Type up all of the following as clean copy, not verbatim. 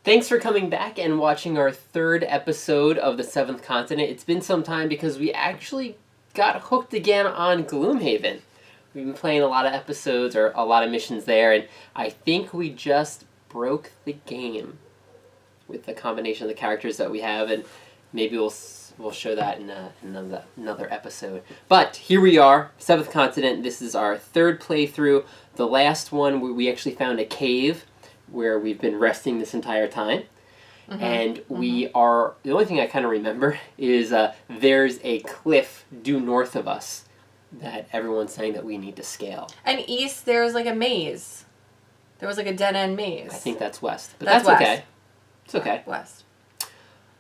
Thanks for coming back and watching our third episode of The Seventh Continent. It's been some time because we actually got hooked again on Gloomhaven. We've been playing a lot of episodes or a lot of missions there, and I think we just broke the game with the combination of the characters that we have, and maybe we'll show that in another episode. But here we are, Seventh Continent. This is our third playthrough. The last one, we actually found a cave where we've been resting this entire time. And we are, the only thing I kind of remember is there's a cliff due north of us that everyone's saying that we need to scale. And east, there's like a maze. There was like a dead-end maze. I think that's west, but that's west. Okay. It's okay. West.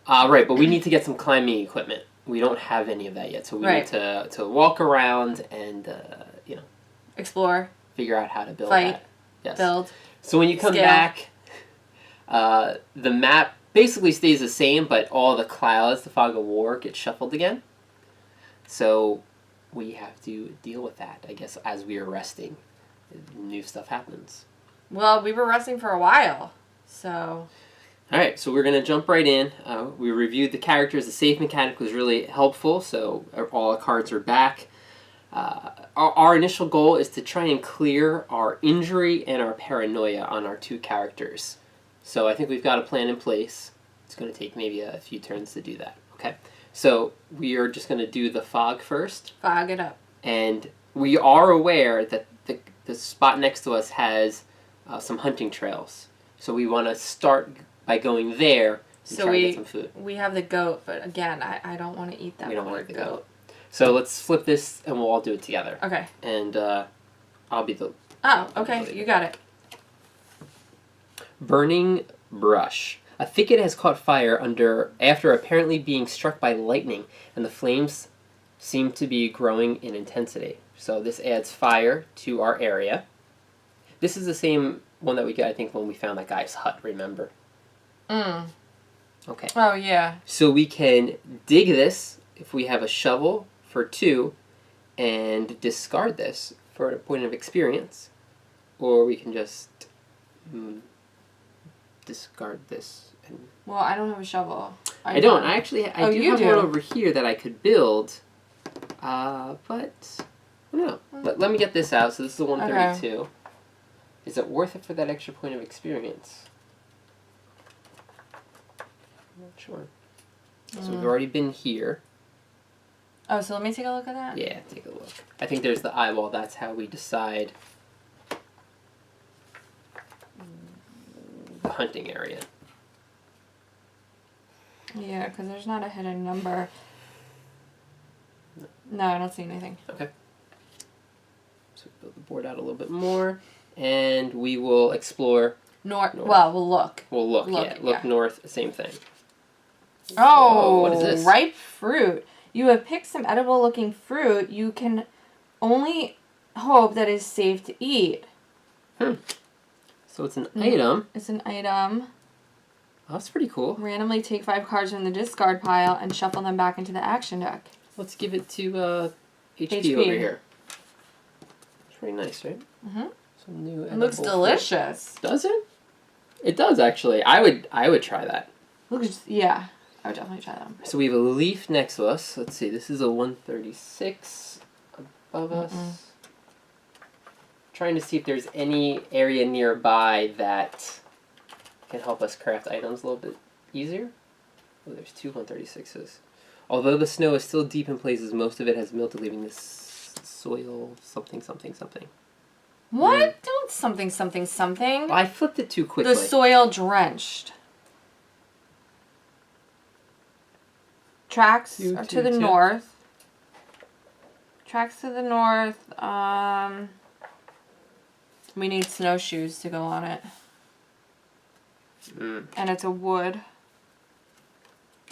Right, but we need to get some climbing equipment. We don't have any of that yet, so we need to walk around and, explore. Figure out how to build Fight. that. Yes. Build. So when you come back, the map basically stays the same, but all the clouds, the fog of war, get shuffled again. So we have to deal with that, I guess, as we are resting. New stuff happens. Well, we were resting for a while, so... Alright, so we're going to jump right in. We reviewed the characters. The save mechanic was really helpful, so all the cards are back. Our initial goal is to try and clear our injury and our paranoia on our two characters. So I think we've got a plan in place. It's going to take maybe a few turns to do that. Okay, so we are just going to do the fog first. Fog it up. And we are aware that the spot next to us has some hunting trails. So we want to start by going there and try to get some food. We have the goat, but again, I don't want to eat that. We don't want to eat the goat. So let's flip this and we'll all do it together. Okay. And I'll be the... Oh, okay. You got it. Burning brush. A thicket has caught fire after apparently being struck by lightning, and the flames seem to be growing in intensity. So this adds fire to our area. This is the same one that we got, I think, when we found that guy's hut, remember? Okay. Oh, yeah. So we can dig this if we have a shovel for 2 and discard this for a point of experience. Or we can just discard this. Well, I don't have a shovel. I don't. I do have one over here that I could build. But, no. Let me get this out. So this is the 132. Okay. Is it worth it for that extra point of experience? I'm not sure. So we've already been here. Oh, so let me take a look at that? Yeah, take a look. I think there's the eyeball. That's how we decide the hunting area. Yeah, because there's not a hidden number. No, I don't see anything. Okay. So build the board out a little bit more, and we will explore north. Well, we'll look. We'll look, yeah. Look north, same thing. Oh, what is this? Ripe fruit. You have picked some edible-looking fruit. You can only hope that it's safe to eat. So it's an item. It's an item. Oh, that's pretty cool. Randomly take 5 cards from the discard pile and shuffle them back into the action deck. Let's give it to HP over here. It's pretty nice, right? Some new it looks delicious. Fruit. Does it? It does, actually. I would try that. Yeah. I would definitely try them. So we have a leaf next to us. Let's see. This is a 136 above us. Trying to see if there's any area nearby that can help us craft items a little bit easier. Oh, there's 2 136s. Although the snow is still deep in places, most of it has melted, leaving this soil something. What? Don't something. I flipped it too quickly. The soil drenched. Tracks are to the north. Tracks to the north. We need snowshoes to go on it. And it's a wood.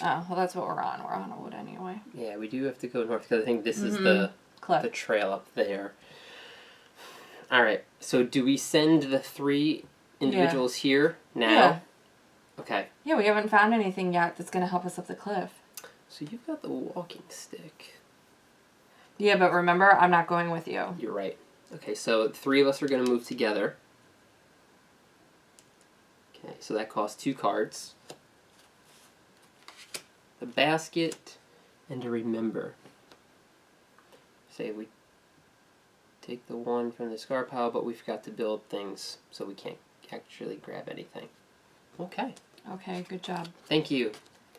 Oh, well, that's what we're on. We're on a wood anyway. Yeah, we do have to go north because I think this is the trail up there. All right. So do we send the 3 individuals here now? Yeah. Okay. Yeah, we haven't found anything yet that's going to help us up the cliff. So you've got the walking stick. Yeah, but remember, I'm not going with you. You're right. Okay, so 3 of us are going to move together. Okay, so that costs 2 cards. The basket and a remember. Say we take the 1 from the scar pile, but we forgot to build things, so we can't actually grab anything. Okay. Okay, good job. Thank you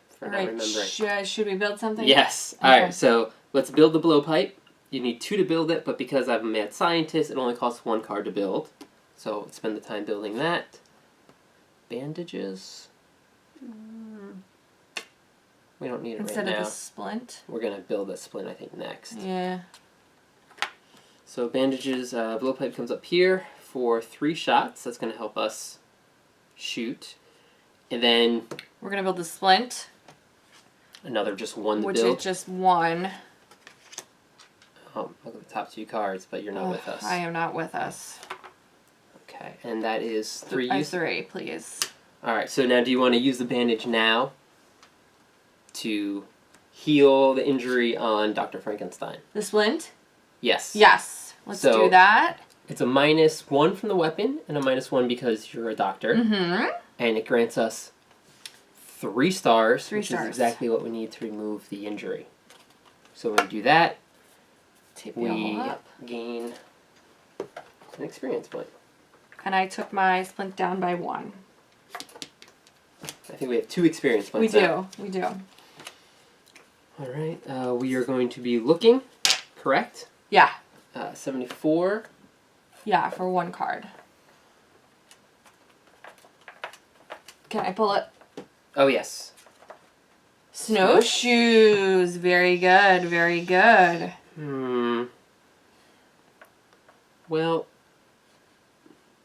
for not remembering. Should we build something? Yes. Okay. Alright, so let's build the blowpipe. You need 2 to build it, but because I'm a mad scientist, it only costs 1 card to build. So let's spend the time building that. Bandages. We don't need it Instead right now. of the splint? We're going to build a splint, I think, next. Yeah. So bandages, blowpipe comes up here for 3 shots. That's going to help us shoot. And then... we're going to build the splint. Another just 1 to which build. Which is just 1. Oh, look at the top 2 cards, but you're not with us. I am not with us. Okay, and that is 3 use. 3, please. Alright, so now do you want to use the bandage now to heal the injury on Dr. Frankenstein? The splint? Yes. Yes. Let's do that. It's a -1 from the weapon and a -1 because you're a doctor. Mm-hmm. And it grants us 3 stars, 3 which stars. is exactly what we need to remove the injury. So when we do that, we gain an experience point. And I took my splint down by 1. I think we have 2 experience points. We do. Alright, we are going to be looking, correct? Yeah. 74. Yeah, for 1 card. Can I pull it? Oh, yes. Snowshoes. Very good, very good. Well...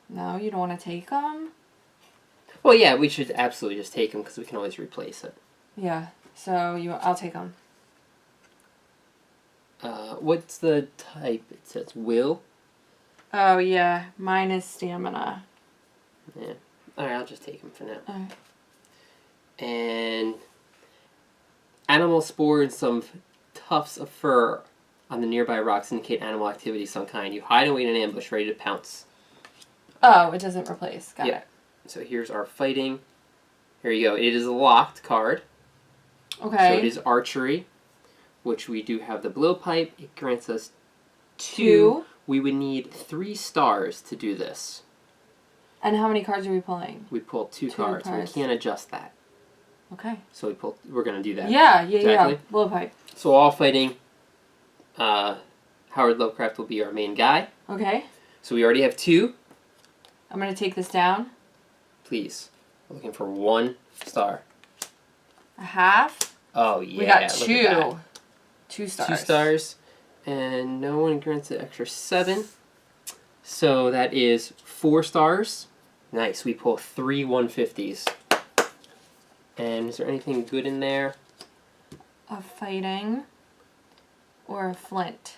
no, you don't want to take them? well, yeah, we should absolutely just take them because we can always replace it. Yeah, so I'll take them. What's the type? It says will. Oh, yeah. Mine is stamina. Yeah. Alright, I'll just take them for now. Alright. And animal spore and some tufts of fur on the nearby rocks indicate animal activity of some kind. You hide and wait in an ambush, ready to pounce. Oh, it doesn't replace. Got it. So here's our fighting. Here you go. It is a locked card. Okay. So it is archery, which we do have the blowpipe. It grants us 2. We would need 3 stars to do this. And how many cards are we pulling? We pull 2 cards. We can't adjust that. Okay. So we're going to do that. Yeah. Exactly. Blowpipe. So all fighting, Howard Lovecraft will be our main guy. Okay. So we already have 2. I'm going to take this down. Please. We're looking for 1 star. A half. Oh, yeah. We got look at that. 2 stars. 2 stars. And no one grants an extra 7. So that is 4 stars. Nice. We pull 3 150s. And is there anything good in there? A fighting. Or a flint.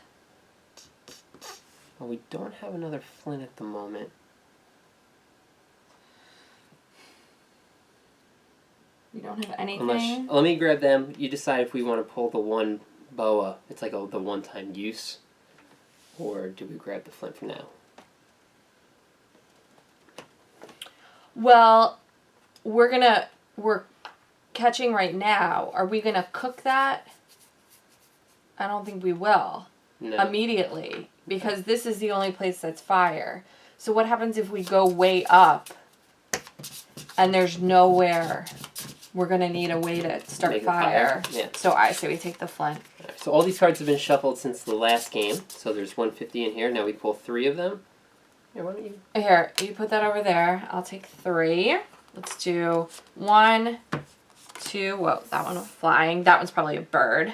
Well, we don't have another flint at the moment. We don't have anything. Let me grab them. You decide if we want to pull the 1 boa. It's like the one-time use. Or do we grab the flint for now? Well, we're catching right now. Are we gonna cook that? I don't think we will. No. Immediately. Because this is the only place that's fire. So what happens if we go way up and there's nowhere? We're going to need a way to start Make a fire. Yeah. So I say we take the flint. Right, so all these cards have been shuffled since the last game. So there's 150 in here. Now we pull 3 of them. Here, why don't you? Here, you put that over there. I'll take 3. Let's do 1, 2. Whoa, that one was flying. That one's probably a bird.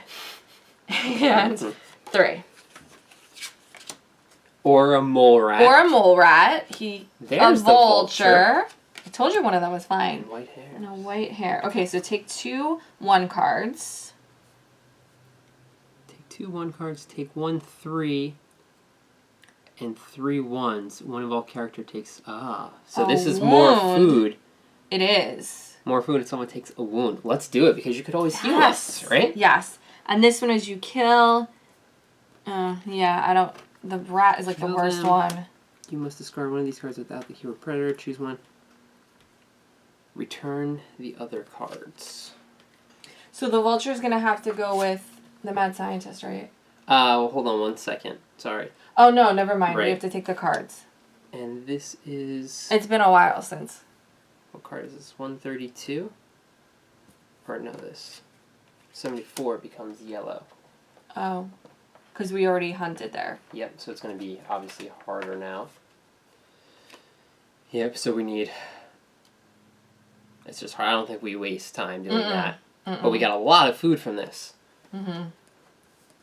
And 3. Or a mole rat. Or a mole rat. There's a the vulture. I told you one of them was flying. And white hair. And a white hair. Okay, so take 2 1 cards. Take 2 1 cards. Take 1 3. And 3 1s. One of all character takes... So this is more food. It is. More food and someone takes a wound. Let's do it because you could always heal us, right? Yes. And this one is you kill... yeah, I don't... The rat is like the worst one. You must discard one of these cards without the keyword predator. Choose one. return the other cards. So the vulture's gonna have to go with the mad scientist, right? Well, hold on 1 second. Sorry. Oh no, never mind. Right. We have to take the cards. And this is... It's been a while since. What card is this? 132? Or no, this. 74 becomes yellow. Oh. Because we already hunted there. Yep, so it's going to be obviously harder now. Yep, so we need... It's just hard. I don't think we waste time doing that. But we got a lot of food from this. Mm-hmm.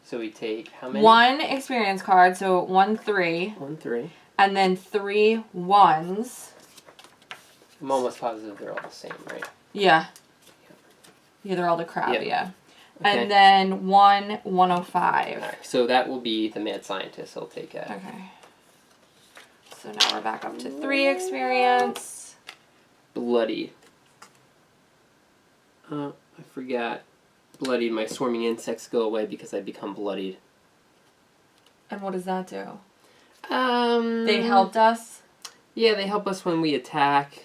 So we take how many? 1 experience card, so 1, 3. 1, 3. And then 3 1s. I'm almost positive they're all the same, right? Yeah. Yeah, they're all the crab, yeah. Okay. And then 1 105. Alright, so that will be the mad scientist. He'll take that. Okay. So now we're back up to 3 experience. Bloodied. I forgot. Bloodied. My swarming insects go away because I become bloodied. And what does that do? They They helped us? Yeah, they help us when we attack.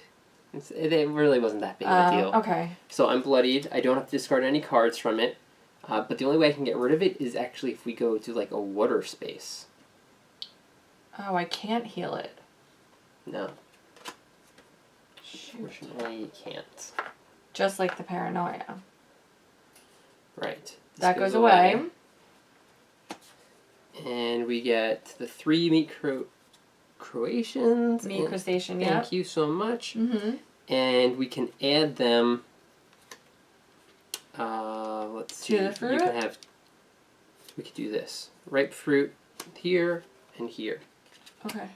It really wasn't that big of a deal. Okay. So I'm bloodied. I don't have to discard any cards from it. But the only way I can get rid of it is actually if we go to like a water space. Oh, I can't heal it. No. Shoot. Unfortunately, you can't. Just like the paranoia. Right. This That goes away. And we get the 3 meat Croatians. Meat crustacean, yeah. Thank you so much. Mm-hmm. And we can add them. Let's see. To the fruit? You can have. We could do this. Ripe fruit here and here. Okay.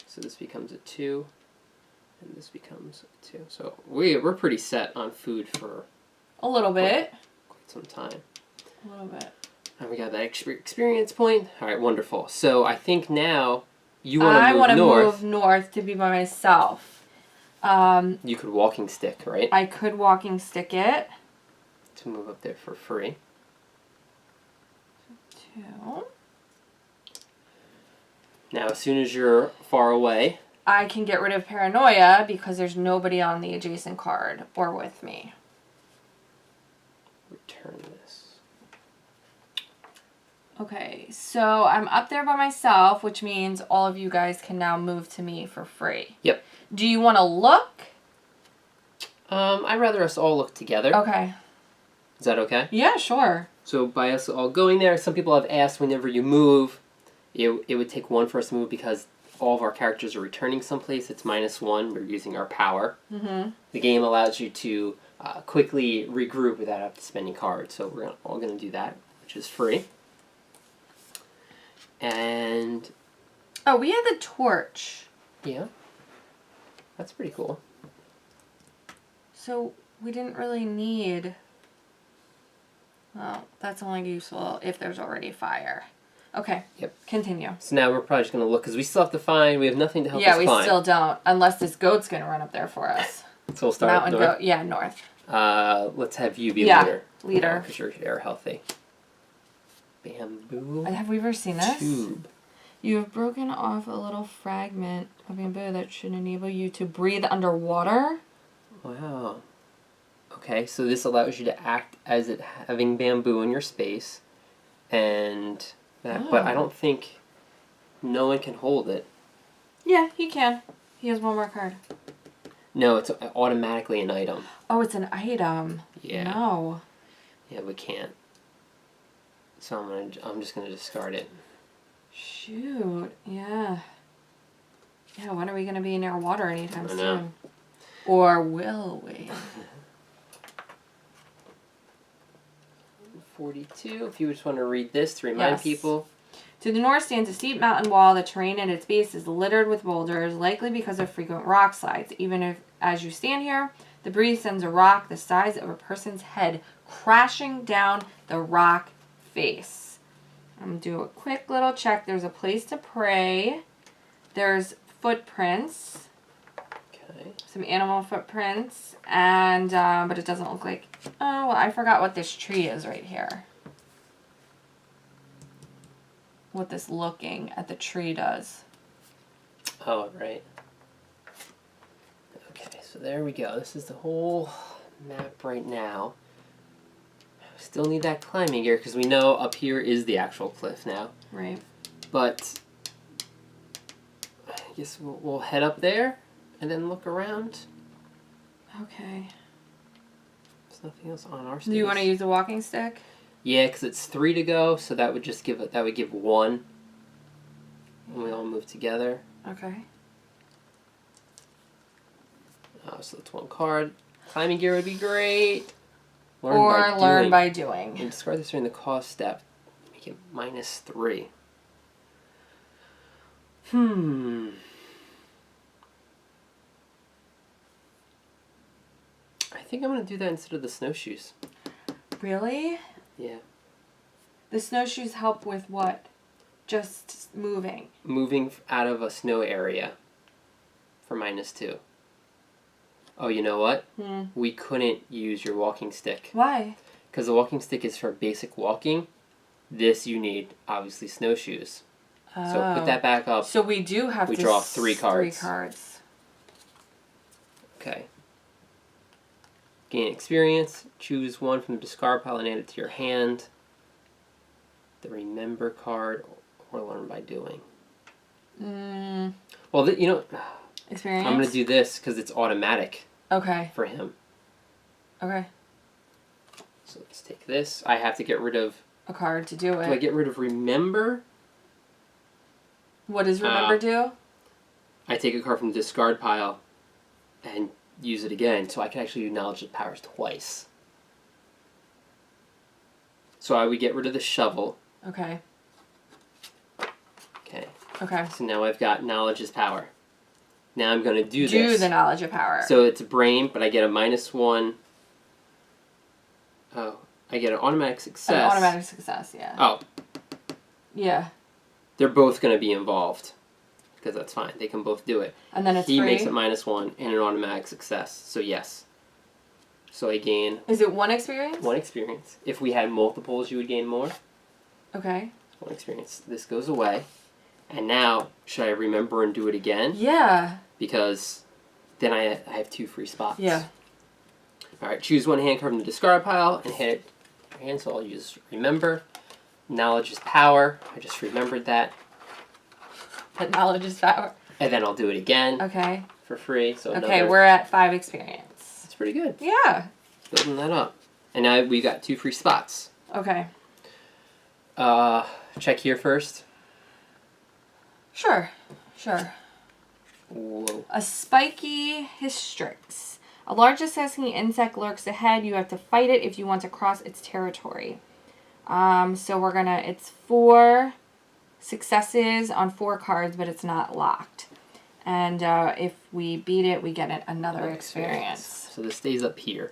So this becomes a 2, and this becomes a 2. So we're pretty set on food for A little bit. quite some time. A little bit. And we got that experience point. All right, wonderful. So I think now you want I to want to move north. move north to be by myself. You could walking stick, right? I could walking stick it. To move up there for free. 2. Now, as soon as you're far away, I can get rid of paranoia because there's nobody on the adjacent card or with me. return this. Okay, so I'm up there by myself, which means all of you guys can now move to me for free. Yep. Do you want to look? I'd rather us all look together. Okay. Is that okay? Yeah, sure. So by us all going there, some people have asked whenever you move, it would take 1 for us to move because all of our characters are returning someplace. It's -1. We're using our power. Mm-hmm. The game allows you to quickly regroup without spending cards. So we're all going to do that, which is free. And... Oh, we had the torch. yeah. That's pretty cool. So we didn't really need... Well, that's only useful if there's already fire. Okay. Yep. Continue. So now we're probably just going to look, because we still have to find, we have nothing to help us Yeah, find. we still don't, unless this goat's going to run up there for us. So we'll start Mountain north. goat. Yeah, north. Let's have you be Yeah, leader. leader. Because you're air healthy. Bamboo Have we ever seen this? tube. You have broken off a little fragment of bamboo that should enable you to breathe underwater. Wow. Okay, so this allows you to act as it having bamboo in your space, and that. But I Oh. don't think no one can hold it. Yeah, he can. He has one more card. No, it's automatically an item. Oh, it's an item. Yeah. No. Yeah, we can't. So I'm just gonna discard it. Shoot. Yeah. Yeah, when are we going to be near water anytime I know. soon? Or will we? 42. If you just want to read this to remind Yes. people. To the north stands a steep mountain wall. The terrain at its base is littered with boulders, likely because of frequent rock slides. Even if, as you stand here, the breeze sends a rock the size of a person's head crashing down the rock face. I'm going to do a quick little check. There's a place to pray. There's footprints. Okay. Some animal footprints. And, but it doesn't look like... Oh, well, I forgot what this tree is right here. What this looking at the tree does. Oh, right. Okay, So there we go. This is the whole map right now. Still need that climbing gear because we know up here is the actual cliff now. Right. But I guess we'll head up there and then look around. Okay. There's nothing else on our stage. Do you want to use a walking stick? Yeah, because it's 3 to go, so that would just give it. That would give 1. And we all move together. Okay. So that's 1 card. Climbing gear would be great. Learn by doing. And discard this during the cost step. Make it -3. I think I'm going to do that instead of the snowshoes. Really? Yeah. The snowshoes help with what? Just moving. Moving out of a snow area for -2. Oh, you know what? We couldn't use your walking stick. Why? Because the walking stick is for basic walking. This you need, obviously, snowshoes. Oh. So put that back up. So we do have We to draw 3 cards. 3 cards. Okay. Gain experience. Choose 1 from the discard pile and add it to your hand. The remember card or learn by doing. Well, you know, Experience? I'm going to do this because it's automatic Okay. for him. Okay. So let's take this. I have to get rid of... A card to do it. Do I get rid of remember? What does remember do? I take a card from the discard pile and use it again, so I can actually do knowledge of powers twice. So I would get rid of the shovel. Okay. Okay. Okay. So now I've got knowledge is power. Now I'm going to do this. Do the knowledge of power. So it's brain, but I get a -1. Oh, I get an automatic success. An automatic success, yeah. Oh, Yeah. they're both going to be involved. Because that's fine. They can both do it. And then it's He free? makes it -1 and an automatic success. So yes. So I gain Is it 1 experience? 1 experience. If we had multiples, you would gain more. Okay. 1 experience. This goes away. And now, should I remember and do it again? Yeah. Because then I have 2 free spots. Yeah. Alright, choose 1 hand card from the discard pile and hit it. And so I'll use remember. Knowledge is power. I just remembered that. But knowledge is power. And then I'll do it again Okay. for free. So Okay, we're at 5 experience. That's pretty good. Yeah. Building that up. And now we got 2 free spots. Okay. Check here first. Sure. Sure. Whoa. A spiky hystrix. A large assassin insect lurks ahead. You have to fight it if you want to cross its territory. So we're gonna, it's 4 successes on 4 cards, but it's not locked. And if we beat it, we get another experience. So this stays up here.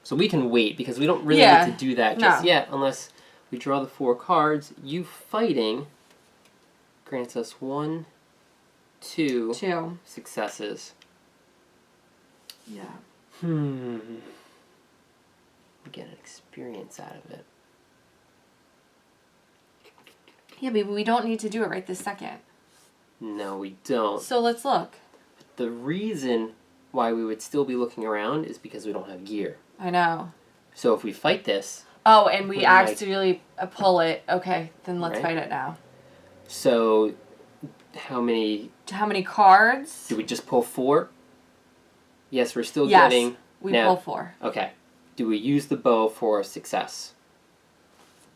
So we can wait because we don't really Yeah. need to do that just No. yet unless we draw the 4 cards. You fighting grants us 1, 2 2. successes. Yeah. We get an experience out of it. Yeah, but we don't need to do it right this second. No, we don't. So let's look. The reason why we would still be looking around is because we don't have gear. I know. So if we fight this... Oh, and we We might- accidentally pull it. Okay, then let's Right. fight it now. So how many... How many cards? Do we just pull 4? Yes, we're still Yes, getting... we now- pull 4. Okay. Do we use the bow for success?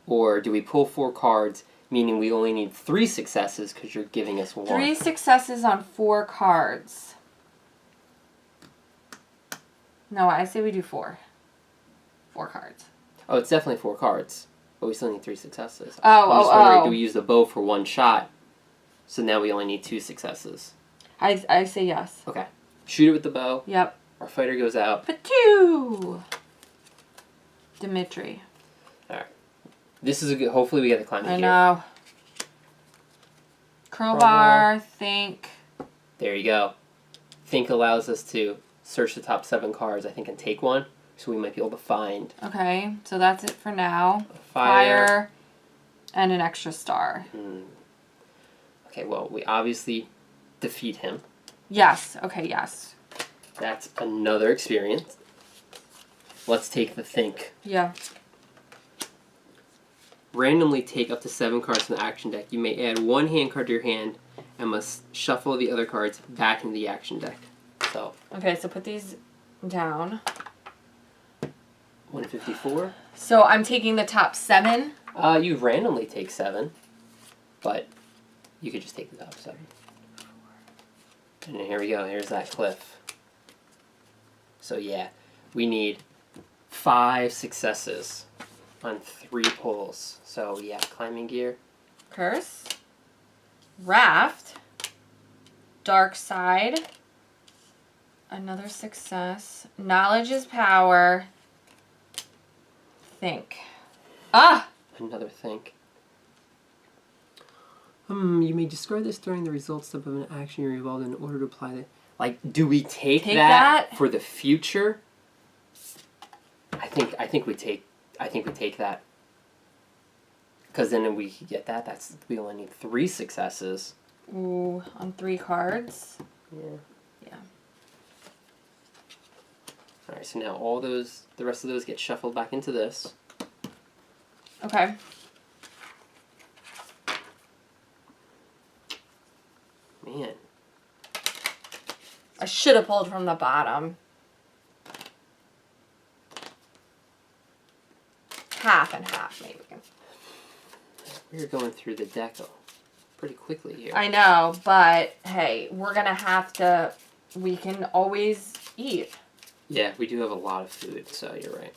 Or do we pull 4 cards, meaning we only need 3 successes because you're giving us 1? 3 successes on 4 cards. No, I say we do 4. 4 cards. Oh, it's definitely 4 cards, but we still need 3 successes. Oh, I'm just wondering, oh. do we use the bow for 1 shot? So now we only need 2 successes. I say yes. Okay. Shoot it with the bow. Yep. Our fighter goes out. Patoo! Dimitri. Alright. This is a good... Hopefully we get the climbing I gear. know. Crowbar, think. There you go. Think allows us to search the top 7 cards, I think, and take 1. So we might be able to find Okay, so that's it for now. a fire. And an extra star. Okay, well, we obviously defeat him. Yes. Okay, yes. That's another experience. Let's take the think. Yeah. Randomly take up to 7 cards from the action deck. You may add 1 hand card to your hand and must shuffle the other cards back into the action deck. So. Okay, so put these down. 154. So I'm taking the top 7. You randomly take 7, but you could just take the top 7. And here we go. Here's that cliff. So yeah, we need 5 successes on 3 pulls. So yeah, climbing gear. Curse. Raft. Dark side. Another success. Knowledge is power. Think. Ah! Another think. You may discard this during the results step of an action you're involved in order to apply it. Like, do we take that for the future? I think we take that. Because then we could get that. We only need 3 successes. Ooh, on 3 cards. Yeah. Yeah. Alright, so now the rest of those get shuffled back into this. Okay. Man. I should have pulled from the bottom. Half and half, maybe. We're going through the deck pretty quickly here. I know, but hey, we're going to have to... We can always eat. Yeah, we do have a lot of food, so you're right.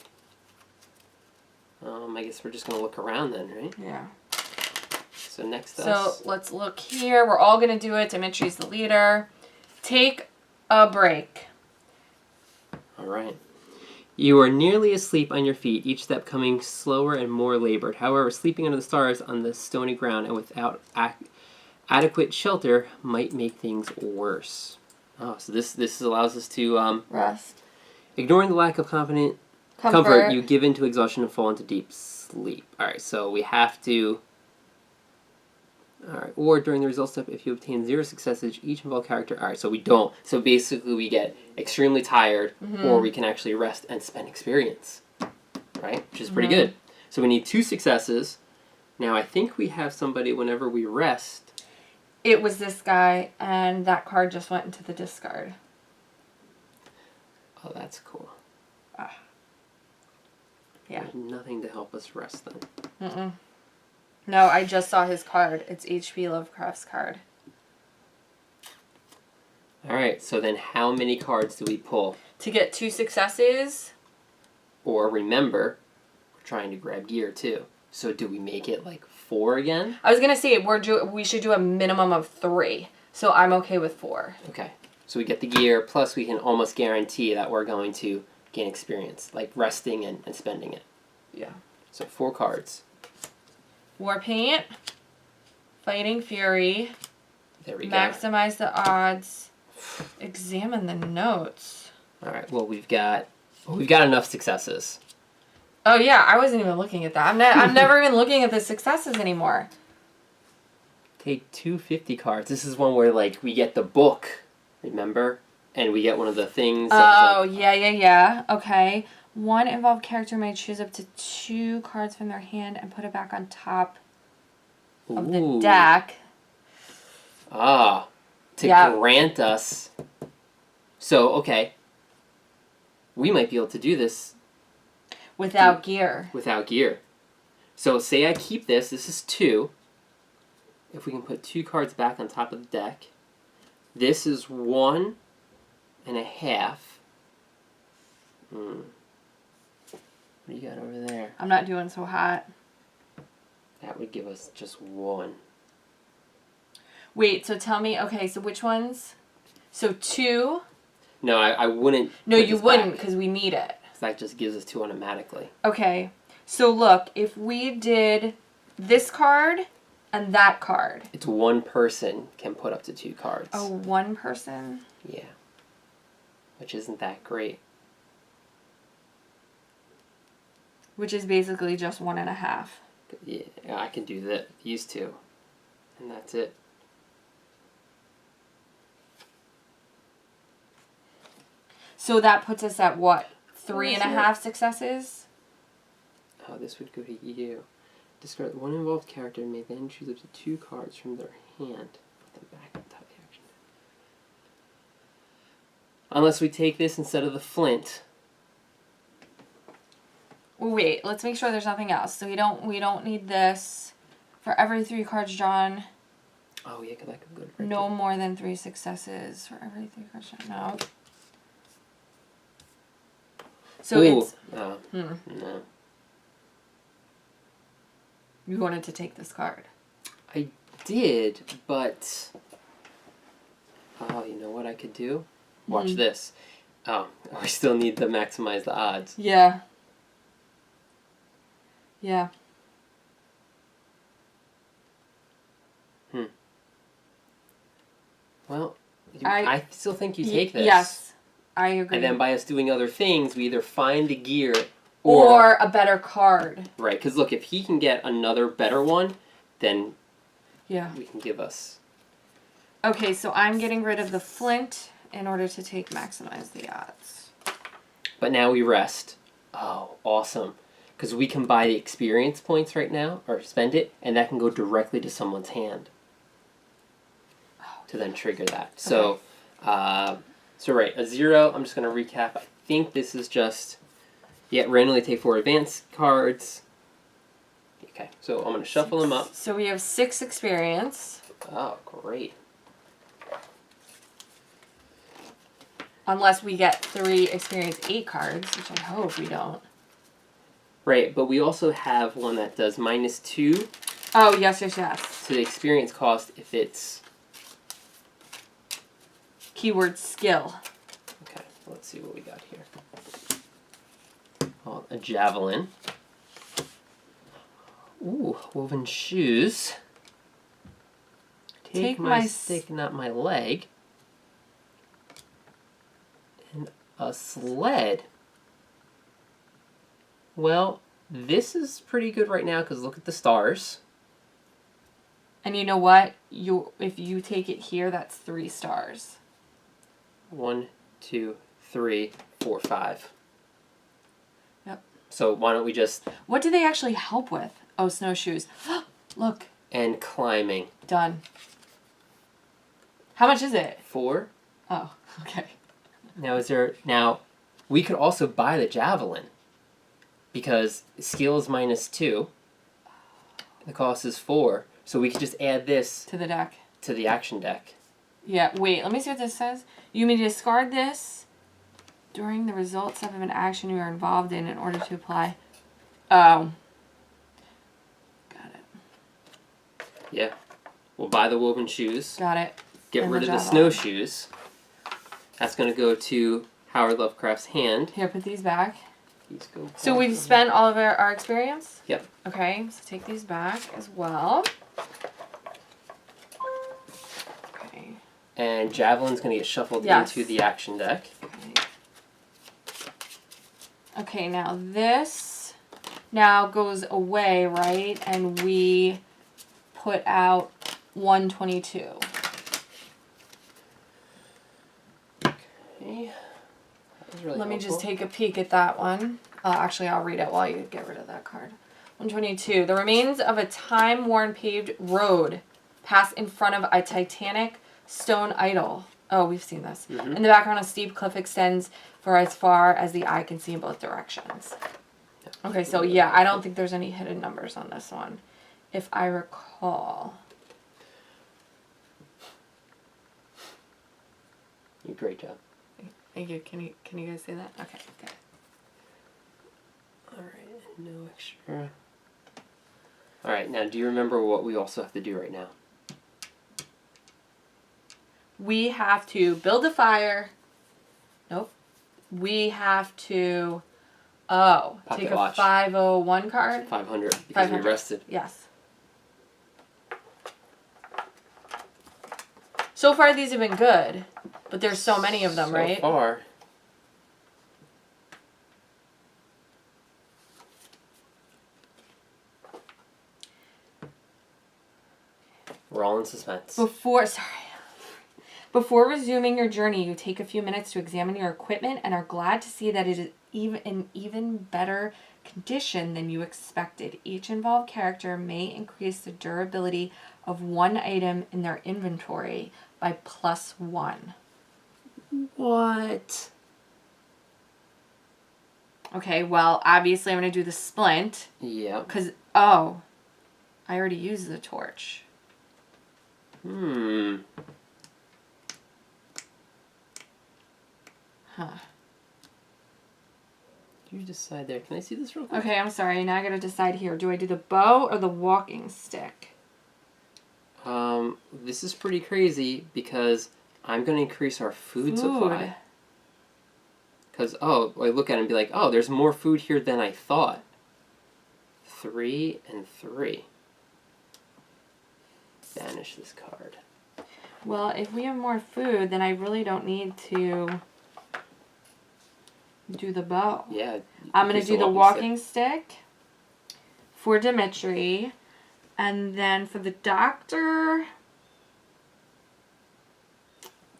I guess we're just going to look around then, right? Yeah. So next up. So let's look here. We're all going to do it. Dimitri's the leader. Take a break. All right. You are nearly asleep on your feet, each step coming slower and more labored. However, sleeping under the stars on the stony ground and without adequate shelter might make things worse. Oh, so this allows us to Rest. Ignoring the lack of comfort, you give in to exhaustion and fall into deep sleep. All right, so we have to. All right, or during the result step, if you obtain 0 successes, each involved character. All right, so we don't. So basically, we get extremely tired, or we can actually rest and spend experience, right? Which is pretty good. So we need 2 successes. Now I think we have somebody whenever we rest. It was this guy, and that card just went into the discard. Oh, that's cool. Yeah. There's nothing to help us rest then. Mm-mm. No, I just saw his card. It's H.P. Lovecraft's card. All right, so then how many cards do we pull? To get 2 successes. Or remember, we're trying to grab gear too. So do we make it like 4 again? I was going to say we should do a minimum of 3. So I'm okay with 4. Okay. So we get the gear, plus we can almost guarantee that we're going to gain experience, like resting and spending it. Yeah. So 4 cards. War Paint. Fighting Fury. There we go. Maximize the odds. Examine the notes. All right. Well, we've got enough successes. Oh yeah, I wasn't even looking at that. I'm never even looking at the successes anymore. Take 2 50 cards. This is one where like we get the book, remember, and we get one of the things. Oh yeah. Okay. 1 involved character may choose up to 2 cards from their hand and put it back on top of the deck. To grant us. So, okay. We might be able to do this. Without gear. Without gear. So, say I keep this. This is 2. If we can put 2 cards back on top of the deck. This is 1 1/2. What do you got over there? I'm not doing so hot. That would give us just 1. Wait, so tell me, okay, so which ones? So 2? No, I wouldn't. No, you wouldn't, because we need it. That just gives us 2 automatically. Okay, so look, if we did this card and that card. It's 1 person can put up to 2 cards. Oh, 1 person? Yeah. Which isn't that great. Which is basically just 1 1/2. Yeah, I can do that. These 2. And that's it. So that puts us at what? Yes, 3.5 successes? Oh, this would go to you. Discard one involved character and may then choose up to 2 cards from their hand. Put them back on top of the action. Unless we take this instead of the flint. Wait, let's make sure there's nothing else. So we don't need this. For every 3 cards drawn, Oh, yeah, because that could go right no more than 3 successes. For every 3 cards drawn, no. So Ooh. it's... No. No. You wanted to take this card. I did, but... Oh, you know what I could do? Watch this. Oh, we still need to maximize the odds. Yeah. Yeah. Well, I still think you take this. Yes, I agree. And then by us doing other things, we either find the gear or a better card. Right, because look, if he can get another better one, then Yeah. we can give us... Okay, so I'm getting rid of the flint in order to maximize the odds. But now we rest. Oh, awesome. Because we can buy the experience points right now, or spend it, and that can go directly to someone's hand. To then trigger that. So, so right, a 0, I'm just going to recap. I think this is just, randomly take 4 advanced cards. Okay, so I'm going to shuffle them up. So we have 6 experience. Oh, great. Unless we get 3 experience 8 cards, which I hope we don't. Right, but we also have one that does -2 Oh, yes. to the experience cost if it's... Keyword skill. Okay, let's see what we got here. Oh, a javelin. Ooh, woven shoes. Take my stick, not my leg. And a sled. Well, this is pretty good right now because look at the stars. And you know what? If you take it here, that's 3 stars. 1, 2, 3, 4, 5. Yep. So why don't we just... What do they actually help with? Oh, snowshoes. Look. And climbing. Done. How much is it? 4. Oh, okay. Now, we could also buy the javelin. Because skill is -2. The cost is 4. So we could just add this... To the deck. To the action deck. Yeah, wait, let me see what this says. You may discard this during the result step of an action you are involved in order to apply. Oh. Got it. Yeah. We'll buy the woven shoes. Got it. Get rid of the snowshoes. That's going to go to Howard Lovecraft's hand. Here, put these back. These go So we've spent all of our experience? Yep. Okay, so take these back as well. Okay. And javelin's going to get shuffled into the action deck. Okay, now this now goes away, right? And we put out 122. Okay. Really Let me helpful. just take a peek at that one. Actually, I'll read it while you get rid of that card. 122. The remains of a time-worn paved road pass in front of a titanic stone idol. Oh, we've seen this. Mm-hmm. In the background, a steep cliff extends for as far as the eye can see in both directions. Okay, so yeah, I don't think there's any hidden numbers on this one, if I recall. Great job. Thank you. Can you guys say that? Okay, good. Alright, no extra. Alright, now do you remember what we also have to do right now? We have to build a fire. Nope. We have to, take a watch. 501 card. 500, because 500. we rested. Yes. So far, these have been good, but there's so many of them, right? So far. We're all in suspense. Before Before resuming your journey, you take a few minutes to examine your equipment and are glad to see that it is in even better condition than you expected. Each involved character may increase the durability of one item in their inventory by +1. What? Okay, well, obviously I'm going to do the splint. Yeah. Because, oh, I already used the torch. Hmm. Huh. You decide there. Can I see this real quick? Okay, I'm sorry. Now I gotta decide here. Do I do the bow or the walking stick? This is pretty crazy because I'm going to increase our food supply. Because, oh, I look at it and be like, oh, there's more food here than I thought. 3 and 3. Banish this card. Well, if we have more food, then I really don't need to do the bow. Yeah. I'm going to do the walking stick for Dimitri. And then for the doctor,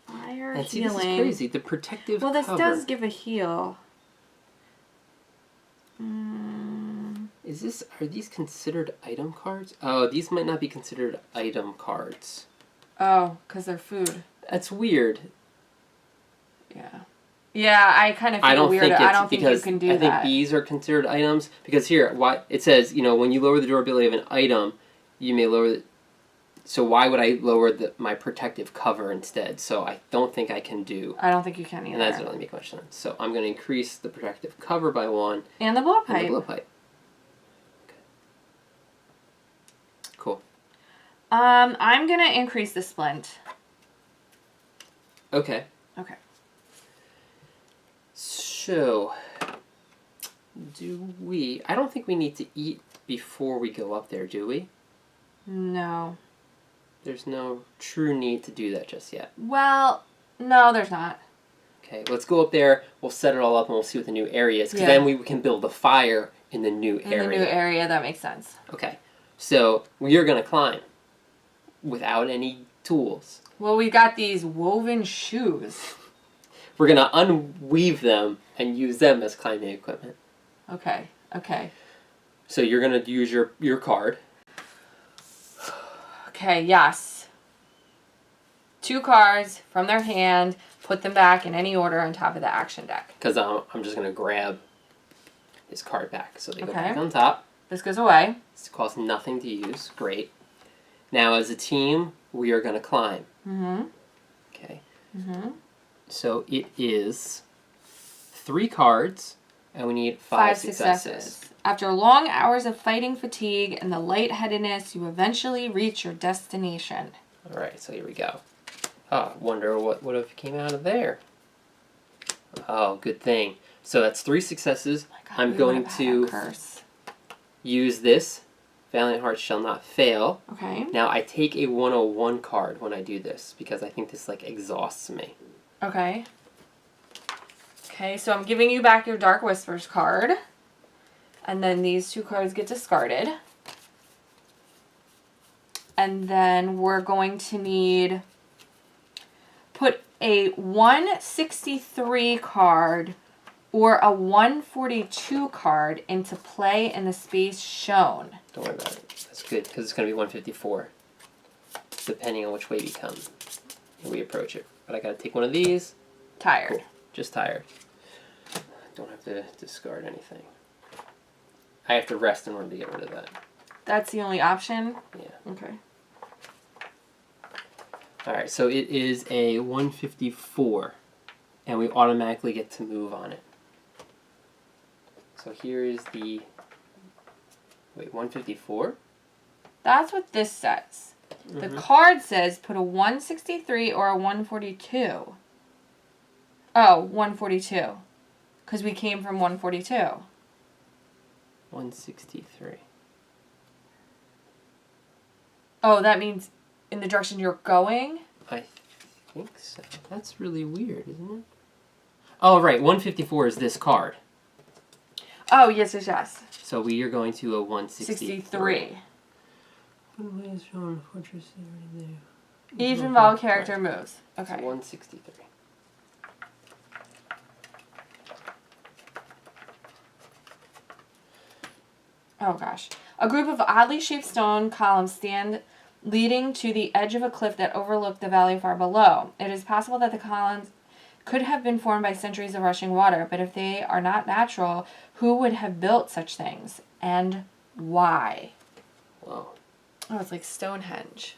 fire, and see, healing. this is crazy. The protective well, this cover. does give a heal. Are these considered item cards? Oh, these might not be considered item cards. Oh, because they're food. That's weird. Yeah. Yeah, I kind of feel weird. I don't think you can do that. I think these are considered items because here, it says, when you lower the durability of an item, you may lower the... So why would I lower my protective cover instead? So I don't think I can do... I don't think you can either. And that doesn't really make much sense. So I'm going to increase the protective cover by 1. And the blowpipe. And the blowpipe. Okay. Cool. I'm going to increase the splint. Okay. Okay. So, I don't think we need to eat before we go up there, do we? No. There's no true need to do that just yet. Well, no, there's not. Okay, let's go up there, we'll set it all up, and we'll see what the new area is, because then we can build the fire in the new area. In the new area, that makes sense. Okay, so we are going to climb without any tools. Well, we got these woven shoes. We're going to unweave them and use them as climbing equipment. Okay, okay. So you're going to use your card. Okay, yes. 2 cards from their hand, put them back in any order on top of the action deck. Because I'm just going to grab his card back. So they go back on top. This goes away. This costs nothing to use. Great. Now, as a team, we are going to climb. Mm-hmm. Okay. Mm-hmm. So it is 3 cards, and we need 5 successes. After long hours of fighting fatigue and the lightheadedness, you eventually reach your destination. All right, so here we go. Oh, wonder what would have came out of there. Oh, good thing. So that's 3 successes. Oh my God, I'm going to use this. Valiant Hearts shall not fail. Okay. Now, I take a 101 card when I do this, because I think this, exhausts me. Okay. Okay, so I'm giving you back your Dark Whispers card. And then these 2 cards get discarded. And then we're going to need... Put a 163 card or a 142 card into play in the space shown. Don't worry about it. That's good, because it's going to be 154. Depending on which way we come and we approach it. But I got to take one of these. Tired. Cool. Just tired. Don't have to discard anything. I have to rest in order to get rid of that. That's the only option? Yeah. Okay. Alright, so it is a 154. And we automatically get to move on it. So here is the... Wait, 154? That's what this says. The card says put a 163 or a 142. Oh, 142. Because we came from 142. 163. Oh, that means in the direction you're going? I think so. That's really weird, isn't it? Oh, right. 154 is this card. Oh, yes, yes, yes. So we are going to a 163. Each involved character moves. Okay. So 163. Oh gosh. A group of oddly shaped stone columns stand leading to the edge of a cliff that overlook the valley far below. It is possible that the columns could have been formed by centuries of rushing water, but if they are not natural, who would have built such things? And why? Whoa. Oh, it's like Stonehenge.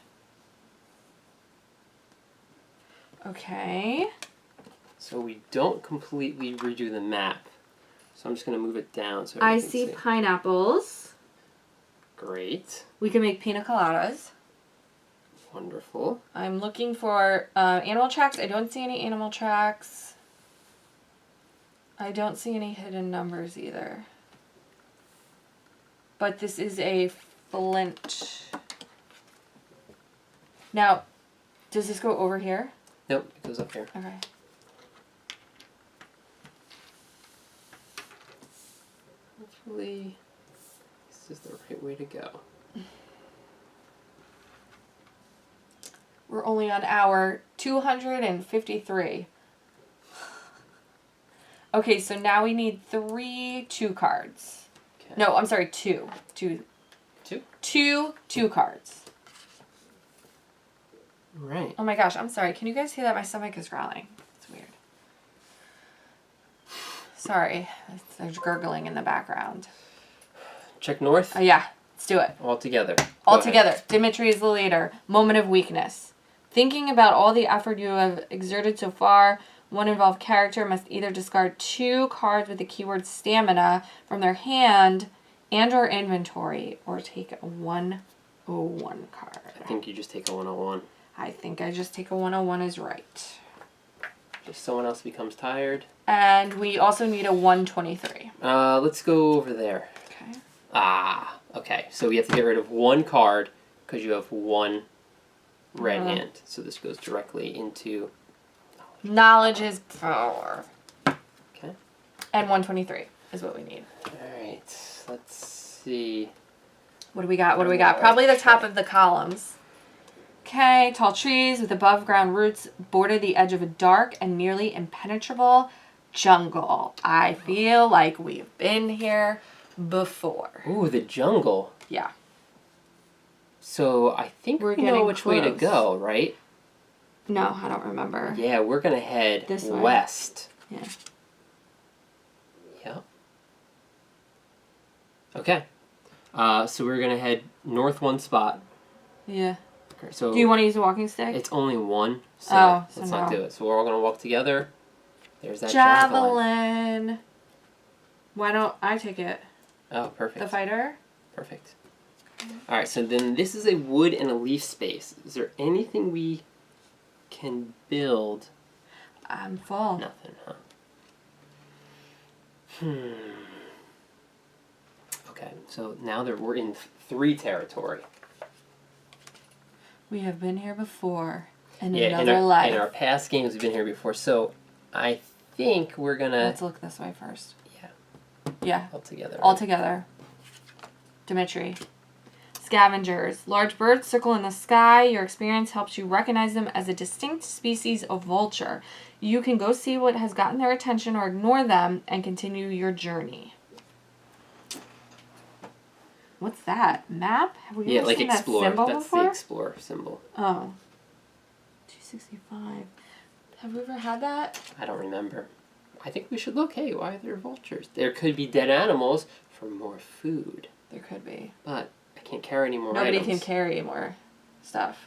Okay. So we don't completely redo the map. So I'm just going to move it down so I everyone see can see. pineapples. Great. We can make pina coladas. Wonderful. I'm looking for animal tracks. I don't see any animal tracks. I don't see any hidden numbers either. But this is a flint. Now, does this go over here? Nope, it goes up here. Okay. Hopefully, this is the right way to go. We're only on hour 253. Okay, so now we need 3 2 cards. Okay. No, I'm sorry, 2. 2? 2 cards. Right. Oh my gosh, I'm sorry. Can you guys hear that? My stomach is growling. It's weird. Sorry. There's gurgling in the background. Check north. Yeah, let's do it. All together. All Go ahead. together. Dimitri is the leader. Moment of weakness. Thinking about all the effort you have exerted so far, one involved character must either discard 2 cards with the keyword stamina from their hand and or inventory, or take a 101 card. I think you just take a 101. I think I just take a 101 is right. Just someone else becomes tired. And we also need a 123. Let's go over there. Okay. Ah, okay. So we have to get rid of 1 card because you have 1 red hand. So this goes directly into... Knowledge is power. Okay. And 123 is what we need. Alright, let's see. What do we got? What do we got? Probably the top of the columns. Okay, tall trees with above ground roots border the edge of a dark and nearly impenetrable jungle. I feel like we've been here before. Ooh, the jungle. Yeah. So I think We're we know getting which way to close. go, right? No, I don't remember. Yeah, we're going to head This way. west. Yeah. Yep. Okay. So we're going to head north 1 spot. Yeah. Okay, so Do you want to use a walking stick? it's only 1, so Oh, so let's not no. do it. So we're all going to walk together. There's that javelin. Javelin. Why don't I take it? Oh, perfect. The fighter? Perfect. All right, so then this is a wood and a leaf space. Is there anything we can build? I'm full. Nothing, huh? Okay, so now that we're in 3 territory. We have been here before. In Yeah, another life. in our past games, we've been here before. So I think we're gonna Let's look this way first. Yeah. Yeah. all together. All together. Dimitri. Scavengers. Large birds circle in the sky. Your experience helps you recognize them as a distinct species of vulture. You can go see what has gotten their attention or ignore them and continue your journey. What's that? Map? Have we Yeah, ever like seen explore. that symbol That's before? the explore symbol. Oh. 265. Have we ever had that? I don't remember. I think we should look. Hey, why are there vultures? There could be dead animals for more food, There could be. but I can't carry any more Nobody items. can carry more stuff.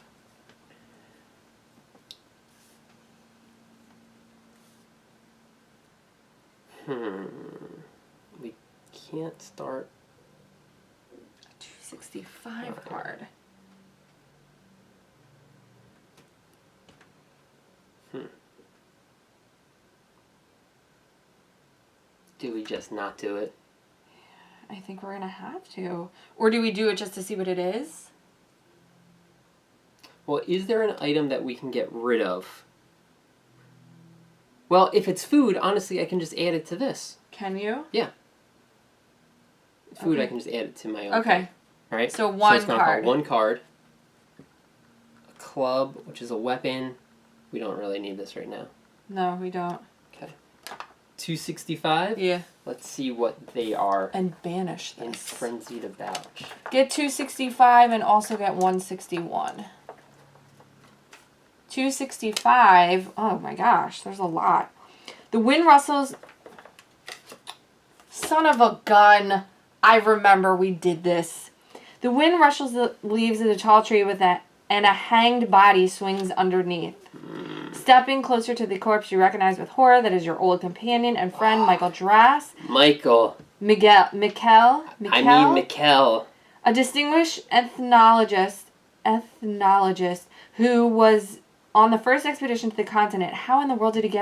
We can't start. 265 card. Do we just not do it? I think we're going to have to. Or do we do it just to see what it is? Well, is there an item that we can get rid of? Well, if it's food, honestly, I can just add it to this. Can you? Yeah. Food, I Okay. can just add it to my own. Okay. thing, right? So one it's gonna card. call 1 card. A club, which is a weapon. We don't really need this right now. No, we don't. Okay. 265? Yeah. Let's see what they are And banish in this. frenzied about. Get 265 and also get 161. 265. Oh my gosh, there's a lot. The wind rustles. Son of a gun. I remember we did this. The wind rustles the leaves of the tall tree with it, and a hanged body swings underneath. Stepping closer to the corpse, you recognize with horror that is your old companion and friend, Michael Drass. Michael. Mikkel. I mean Mikkel. A distinguished ethnologist who was on the first expedition to the continent. How in the world did he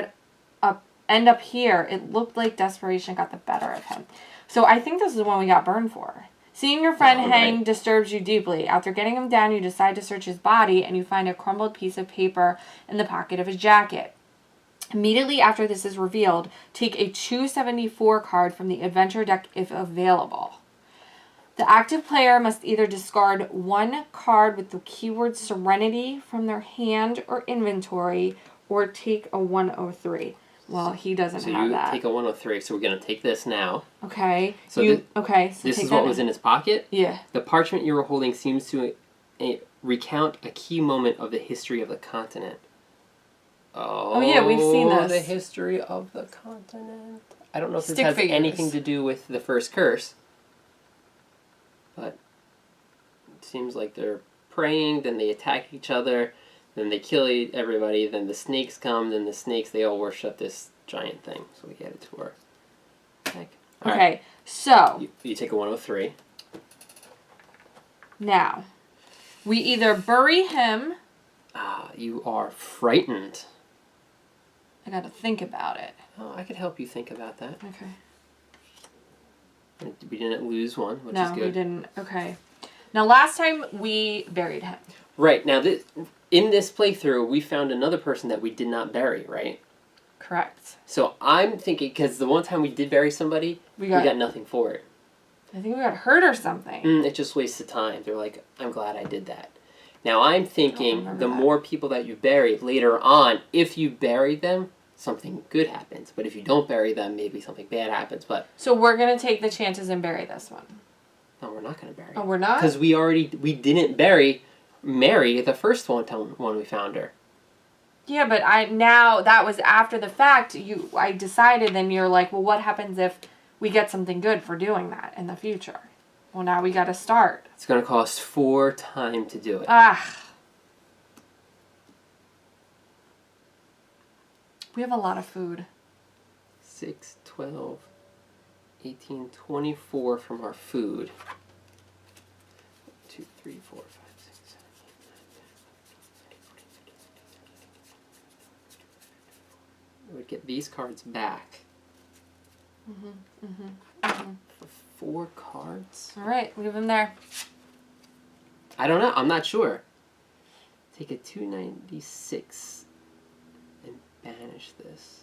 end up here? It looked like desperation got the better of him. So I think this is the one we got burned for. Seeing your friend hang disturbs you deeply. After getting him down, you decide to search his body, and you find a crumbled piece of paper in the pocket of his jacket. Immediately after this is revealed, take a 274 card from the adventure deck if available. The active player must either discard one card with the keyword Serenity from their hand or inventory, or take a 103. Well, he doesn't have that. So you take a 103, so we're going to take this now. Okay. So this is what was in his pocket? Yeah. The parchment you were holding seems to recount a key moment of the history of the continent. Oh yeah, we've seen this. The history of the continent. I don't know if this has anything to do with the first curse. But it seems like they're praying, then they attack each other, then they kill everybody, then the snakes come, then the snakes, they all worship this giant thing. So we get it to our deck. Okay, right. So. You take a 103. Now, we either bury him. You are frightened. I gotta think about it. Oh, I could help you think about that. Okay. We didn't lose one, which is good. No, we didn't. Okay. Now, last time we buried him. Right. Now, in this playthrough, we found another person that we did not bury, right? Correct. So I'm thinking, because the one time we did bury somebody, we got nothing for it. I think we got hurt or something. It just wasted time. They're like, I'm glad I did that. Now, I'm thinking the more people that you bury later on, if you bury them, something good happens. But if you don't bury them, maybe something bad happens. But so we're going to take the chances and bury this one. No, we're not going to bury Oh, we're not? Because we didn't bury Mary, the first one when we found her. Yeah, but that was after the fact. I decided, then you're like, well, what happens if we get something good for doing that in the future? Well, now we got to start. It's going to cost 4 time to do it. We have a lot of food. 6, 12, 18, 24 from our food. 2, 3, 4, 5, 6, 7, 8, 9, 10, 11, 12, 13, 14, 15, 16, 17, 18, 19, 20, 21, 22, 23, 24. We would get these cards back. For 4 cards? All right, leave them there. I don't know. I'm not sure. Take a 296 and banish this.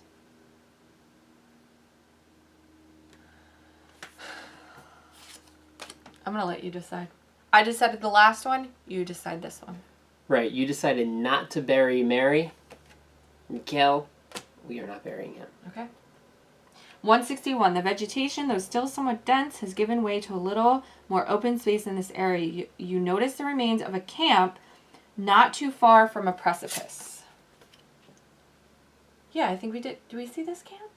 I'm going to let you decide. I decided the last one. You decide this one. Right. You decided not to bury Mary. Mikkel, we are not burying him. Okay. 161. The vegetation, though still somewhat dense, has given way to a little more open space in this area. You notice the remains of a camp not too far from a precipice. Yeah, I think we did. Do we see this camp?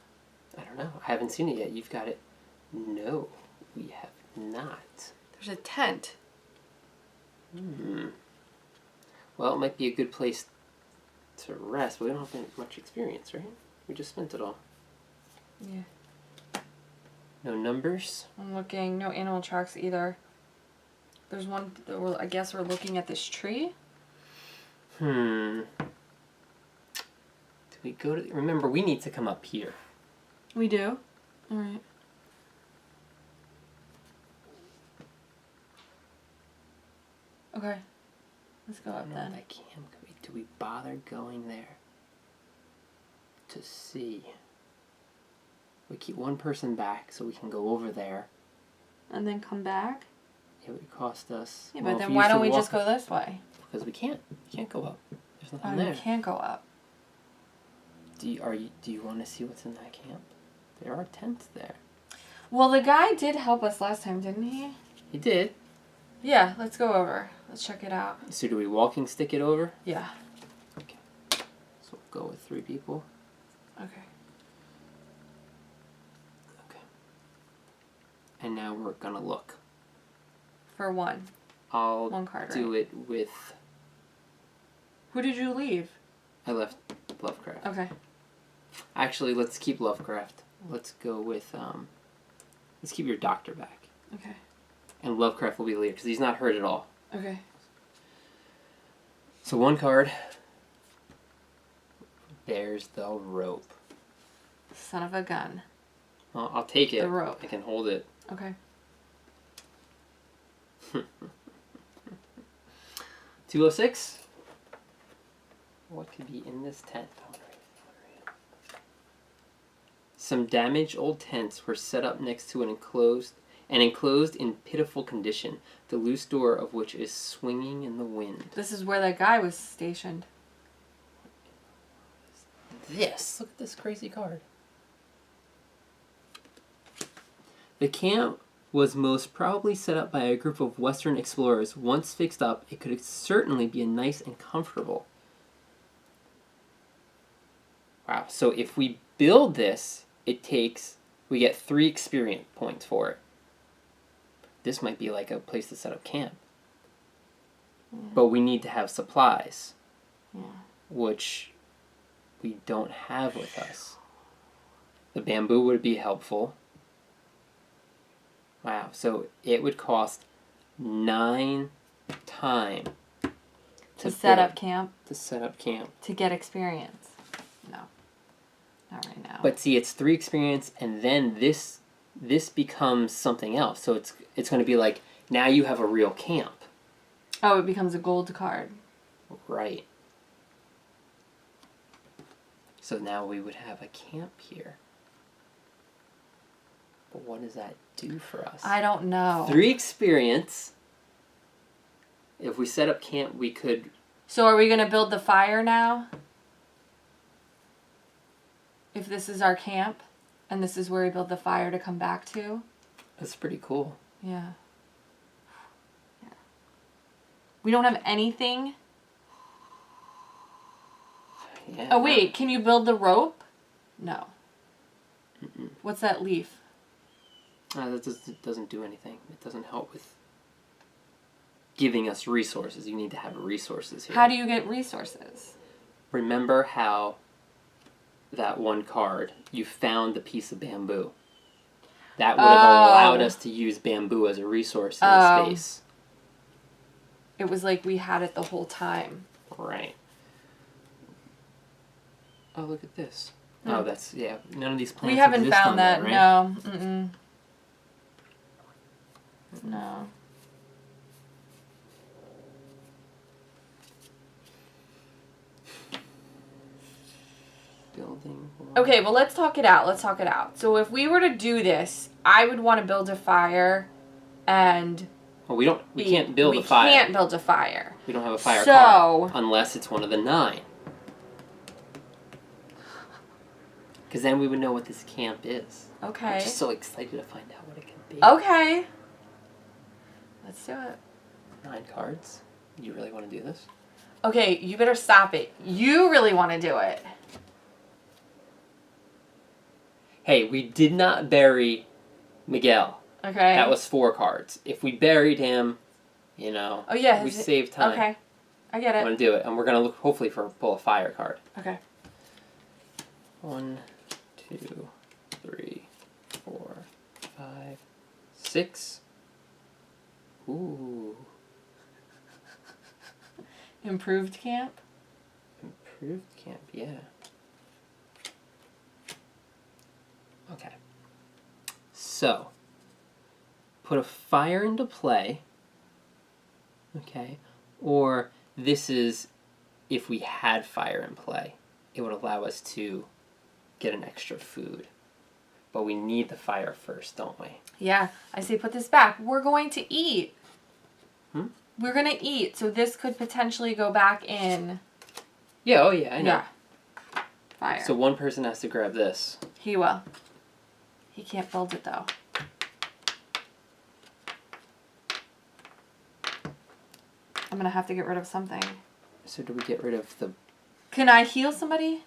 I don't know. I haven't seen it yet. You've got it. No, we have not. There's a tent. Well, it might be a good place to rest, but we don't have much experience, right? We just spent it all. Yeah. No numbers? I'm looking. No animal tracks either. There's one. I guess we're looking at this tree. Do we go to... Remember, we need to come up here. We do? All right. Okay. Let's go up then. That camp could be. Do we bother going there to see? We keep one person back so we can go over there. And then come back? It would cost us... Yeah, but then why don't we just go this way? because we can't go up. There's nothing Oh, there. you can't go up. Do you want to see what's in that camp? There are tents there. Well, the guy did help us last time, didn't he? He did. Yeah, let's go over. Let's check it out. So do we walking stick it over? Yeah. Okay. So we'll go with 3 people. Okay. Okay. And now we're gonna look. For one. I'll One card, do right? it with. Who did you leave? I left Lovecraft. Okay. Actually, let's keep Lovecraft. Let's go with let's keep your doctor back. Okay. And Lovecraft will be the leader because he's not hurt at all. Okay. So 1 card. There's the rope. Son of a gun. Well, I'll take it. The rope. I can hold it. Okay. 206. What could be in this tent? Some damaged old tents were set up next to an enclosed in pitiful condition, the loose door of which is swinging in the wind. This is where that guy was stationed. This! Look at this crazy card. The camp was most probably set up by a group of Western explorers. Once fixed up, it could certainly be nice and comfortable. Wow, so if we build this, we get 3 experience points for it. This might be like a place to set up camp. Yeah. But we need to have supplies. Yeah. Which we don't have with us. The bamboo would be helpful. Wow, so it would cost 9 time To set up camp. To set up camp. To get experience. No. Not right now. But see, it's 3 experience, and then this becomes something else. So it's going to be like, now you have a real camp. Oh, it becomes a gold card. Right. So now we would have a camp here. But what does that do for us? I don't know. 3 experience. If we set up camp, we could... So are we going to build the fire now? If this is our camp, and this is where we build the fire to come back to? That's pretty cool. Yeah. Yeah. We don't have anything? Yeah. Oh, wait. Can you build the rope? No. Mm-mm. What's that leaf? That doesn't do anything. It doesn't help with giving us resources. You need to have resources here. How do you get resources? Remember how that 1 card, you found the piece of bamboo. That would have allowed us to use bamboo as a resource in the space. It was like we had it the whole time. Right. Oh, look at this. Oh, that's, yeah, none of these plants We haven't exist found on that, there, right? no. Mm-mm. No. Building. Okay, well, let's talk it out. So if we were to do this, I would want to build a fire and... Well, we can't build a fire. We can't build a fire. We don't have a fire So... card. Unless it's one of the 9. Because then we would know what this camp is. Okay. I'm just so excited to find out what it can be. Okay. Let's do it. 9 cards? You really want to do this? Okay, you better stop it. You really want to do it. Hey, we did not bury Miguel. Okay. That was 4 cards. If we buried him, you know, Oh, yeah. we saved time. Okay. I get I'm it. going to do it. And we're going to look, hopefully, pull a fire card. Okay. 1, 2, 3, 4, 5, 6. Ooh. Improved camp? Improved camp, yeah. Okay. So, put a fire into play. Okay. Or this is if we had fire in play. It would allow us to get an extra food. But we need the fire first, don't we? Yeah. I say put this back. We're going to eat. We're going to eat, so this could potentially go back in. Yeah, oh yeah, I know. Yeah. Fire. So one person has to grab this. He will. He can't build it, though. I'm going to have to get rid of something. So do we get rid of the... Can I heal somebody?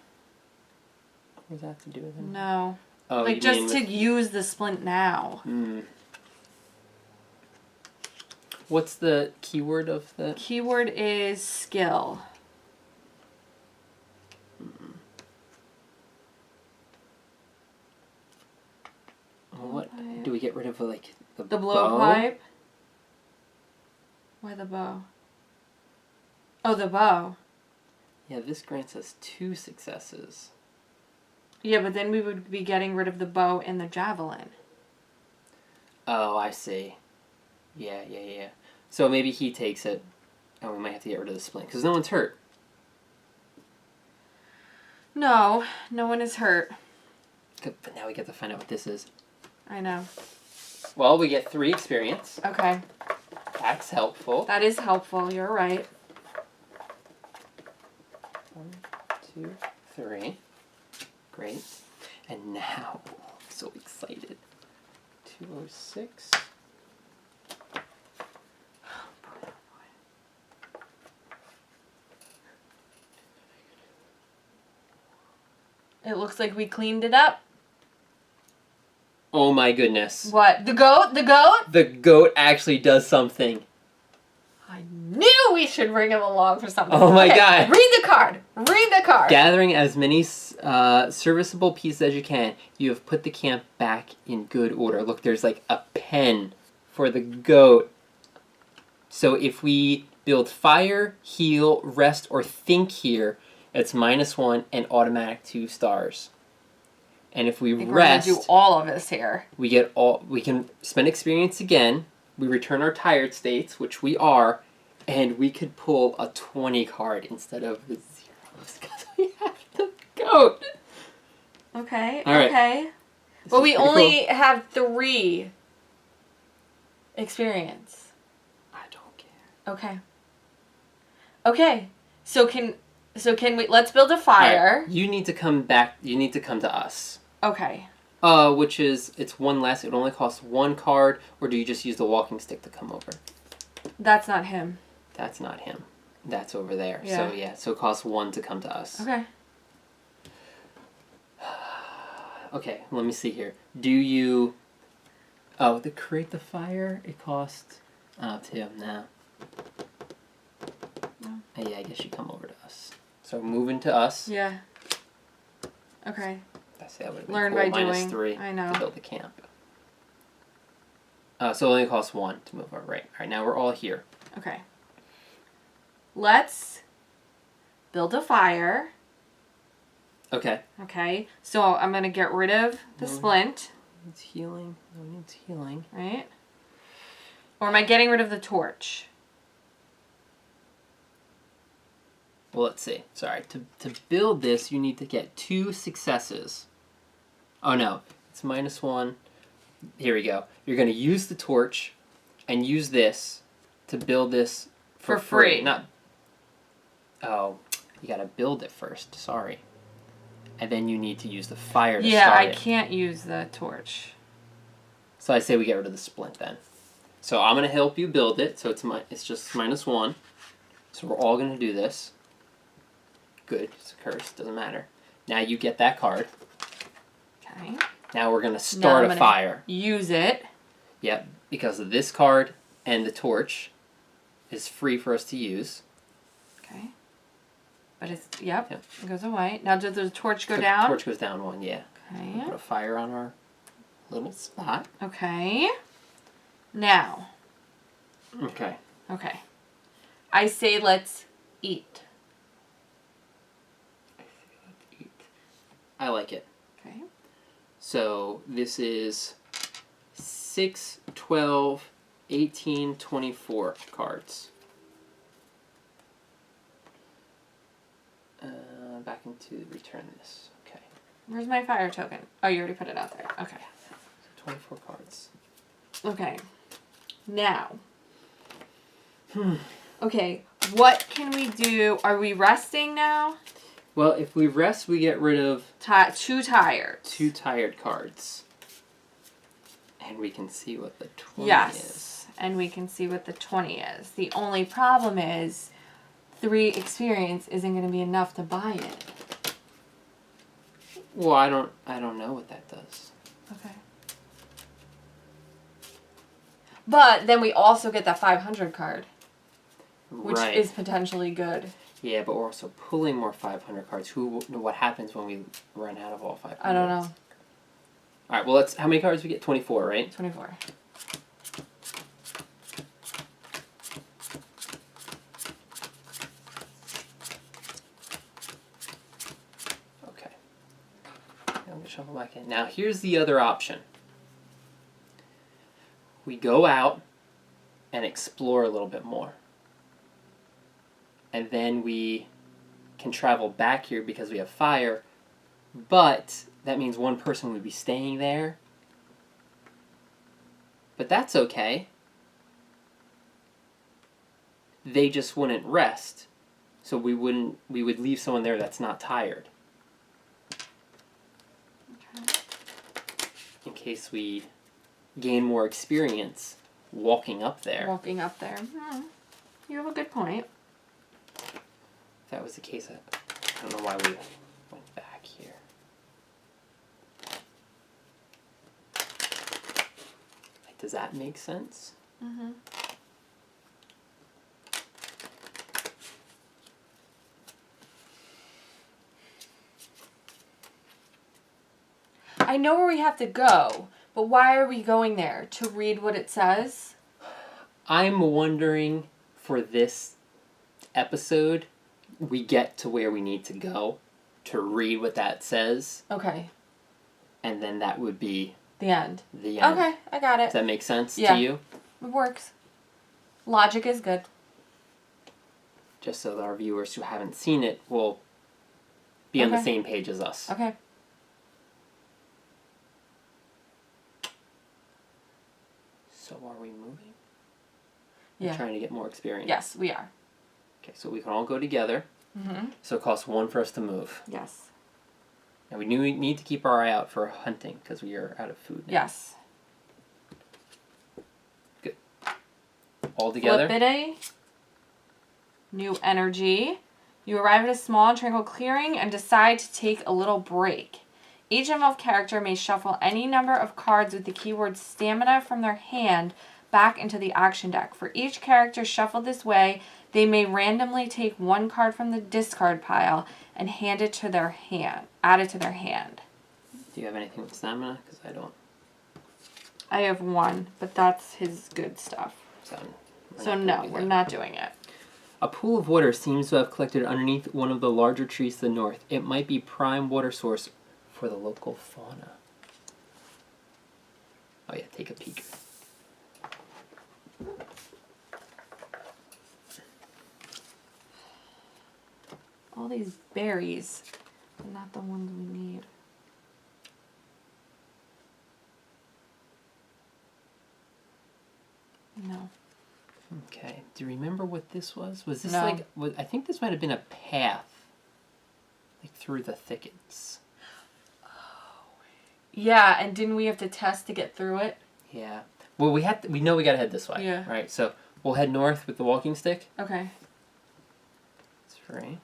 What does that have to do with it? No. Oh, like, just to use the splint now. Hmm. What's the keyword of the... Keyword is skill. What? Do we get rid of, like, the blowpipe? Why the bow? Oh, the bow. Yeah, this grants us 2 successes. Yeah, but then we would be getting rid of the bow and the javelin. Oh, I see. Yeah. So maybe he takes it, and we might have to get rid of the splint, because no one's hurt. No, no one is hurt. Good, but now we get to find out what this is. I know. Well, we get 3 experience. Okay. That's helpful. That is helpful, you're right. 1, 2, 3. Great. And now, I'm so excited. 206. It looks like we cleaned it up. Oh my goodness. What? The goat? The goat? The goat actually does something. I knew we should bring him along for something. Oh my God. Read the card. Read the card. Gathering as many serviceable pieces as you can, you have put the camp back in good order. Look, there's like a pen for the goat. So if we build fire, heal, rest, or think here, it's -1 and automatic 2 stars. And if we I think rest, we're gonna do all of this here. we can spend experience again. We return our tired states, which we are, and we could pull a 20 card instead of the 0s because we have the goat. Okay. All right. Okay. This Well, is we pretty only cool. have 3 experience. I don't care. Okay. Okay. So can we? Let's build a fire. All right. You need to come back. You need to come to us. Okay. Which is it's 1 less. It only costs 1 card, or do you just use the walking stick to come over? That's not him. That's not him. That's over there. Yeah. So yeah. So it costs 1 to come to us. Okay. Okay. Let me see here. Do you? Oh, to create the fire, it costs. Oh, 2 now. No. Yeah, I guess you come over to us. So moving to us. Yeah. Okay. That would have been Learn cool. by doing. -3 I know. to build the camp. So it only costs 1 to move over. Right. All right. Now we're all here. Okay. Let's build a fire. Okay. Okay. So I'm gonna get rid of the splint. Needs healing. No one needs healing. Right. Or am I getting rid of the torch? Well, let's see. Sorry. To build this, you need to get 2 successes. Oh no, it's -1. Here we go. You're gonna use the torch, and use this to build this for free. Not. Oh, you gotta build it first. Sorry. And then you need to use the fire to start it. Can't use the torch. So I say we get rid of the splint then. So I'm gonna help you build it. So it's just -1. So we're all gonna do this. Good. It's a curse. Doesn't matter. Now you get that card. Okay. Now we're gonna start a fire. Use it. Yep. Because of this card and the torch is free for us to use. Okay. But it's yep. Yep. It goes away. Now does the torch go The down? torch goes down 1. Yeah. Okay. Put a fire on our little spot. Okay. Now. Okay. Okay. I say let's eat. I like it. Okay. So this is 6, 12, 18, 24 cards. Back into return this. Okay. Where's my fire token? Oh, you already put it out there. Okay. So 24 cards. Okay. Now. Okay, what can we do? Are we resting now? Well, if we rest, we get rid of 2 tired. 2 tired cards. And we can see what the 20 Yes, is. and we can see what the 20 is. The only problem is 3 experience isn't going to be enough to buy it. Well, I don't know what that does. Okay. But then we also get that 500 card, which Right. is potentially good. Yeah, but we're also pulling more 500 cards. What happens when we run out of all 500? I don't know. All right, well, how many cards we get? 24, right? 24. Okay. I'm going to shuffle back in. Now, here's the other option. We go out and explore a little bit more. And then we can travel back here because we have fire, but that means one person would be staying there. But that's okay. They just wouldn't rest. So we would leave someone there that's not tired. Okay. In case we gain more experience walking up there. Walking up there. You have a good point. If that was the case, I don't know why we went back here. Like, does that make sense? Mm-hmm. I know where we have to go, but why are we going there? To read what it says? I'm wondering for this episode, we get to where we need to go to read what that says, Okay. and then that would be The end. the end. Okay, I got Does it. that make sense Yeah. to you? It works. Logic is good. Just so that our viewers who haven't seen it will be on the Okay. same page as us. Okay. So are we moving? Yeah. We're trying to get more experience. Yes, we are. Okay, so we can all go together. Mm-hmm. So it costs 1 for us to move. Yes. And we need to keep our eye out for hunting because we are out of food now. Yes. All together? Flippity. New energy. You arrive at a small and tranquil clearing and decide to take a little break. Each involved character may shuffle any number of cards with the keyword stamina from their hand back into the action deck. For each character shuffled this way, they may randomly take 1 card from the discard pile and hand it to their hand. Add it to their hand. Do you have anything with stamina? Because I don't. I have 1, but that's his good stuff. So no, we're not doing it. A pool of water seems to have collected underneath one of the larger trees to the north. It might be prime water source for the local fauna. Oh yeah, take a peek. All these berries are not the ones we need. No. Okay. Do you remember what this was? Was this No. I think this might have been a path, like through the thickets. Yeah, and didn't we have to test to get through it? Yeah. Well, we know we gotta head this way. Yeah. Right. So we'll head north with the walking stick. Okay. It's free.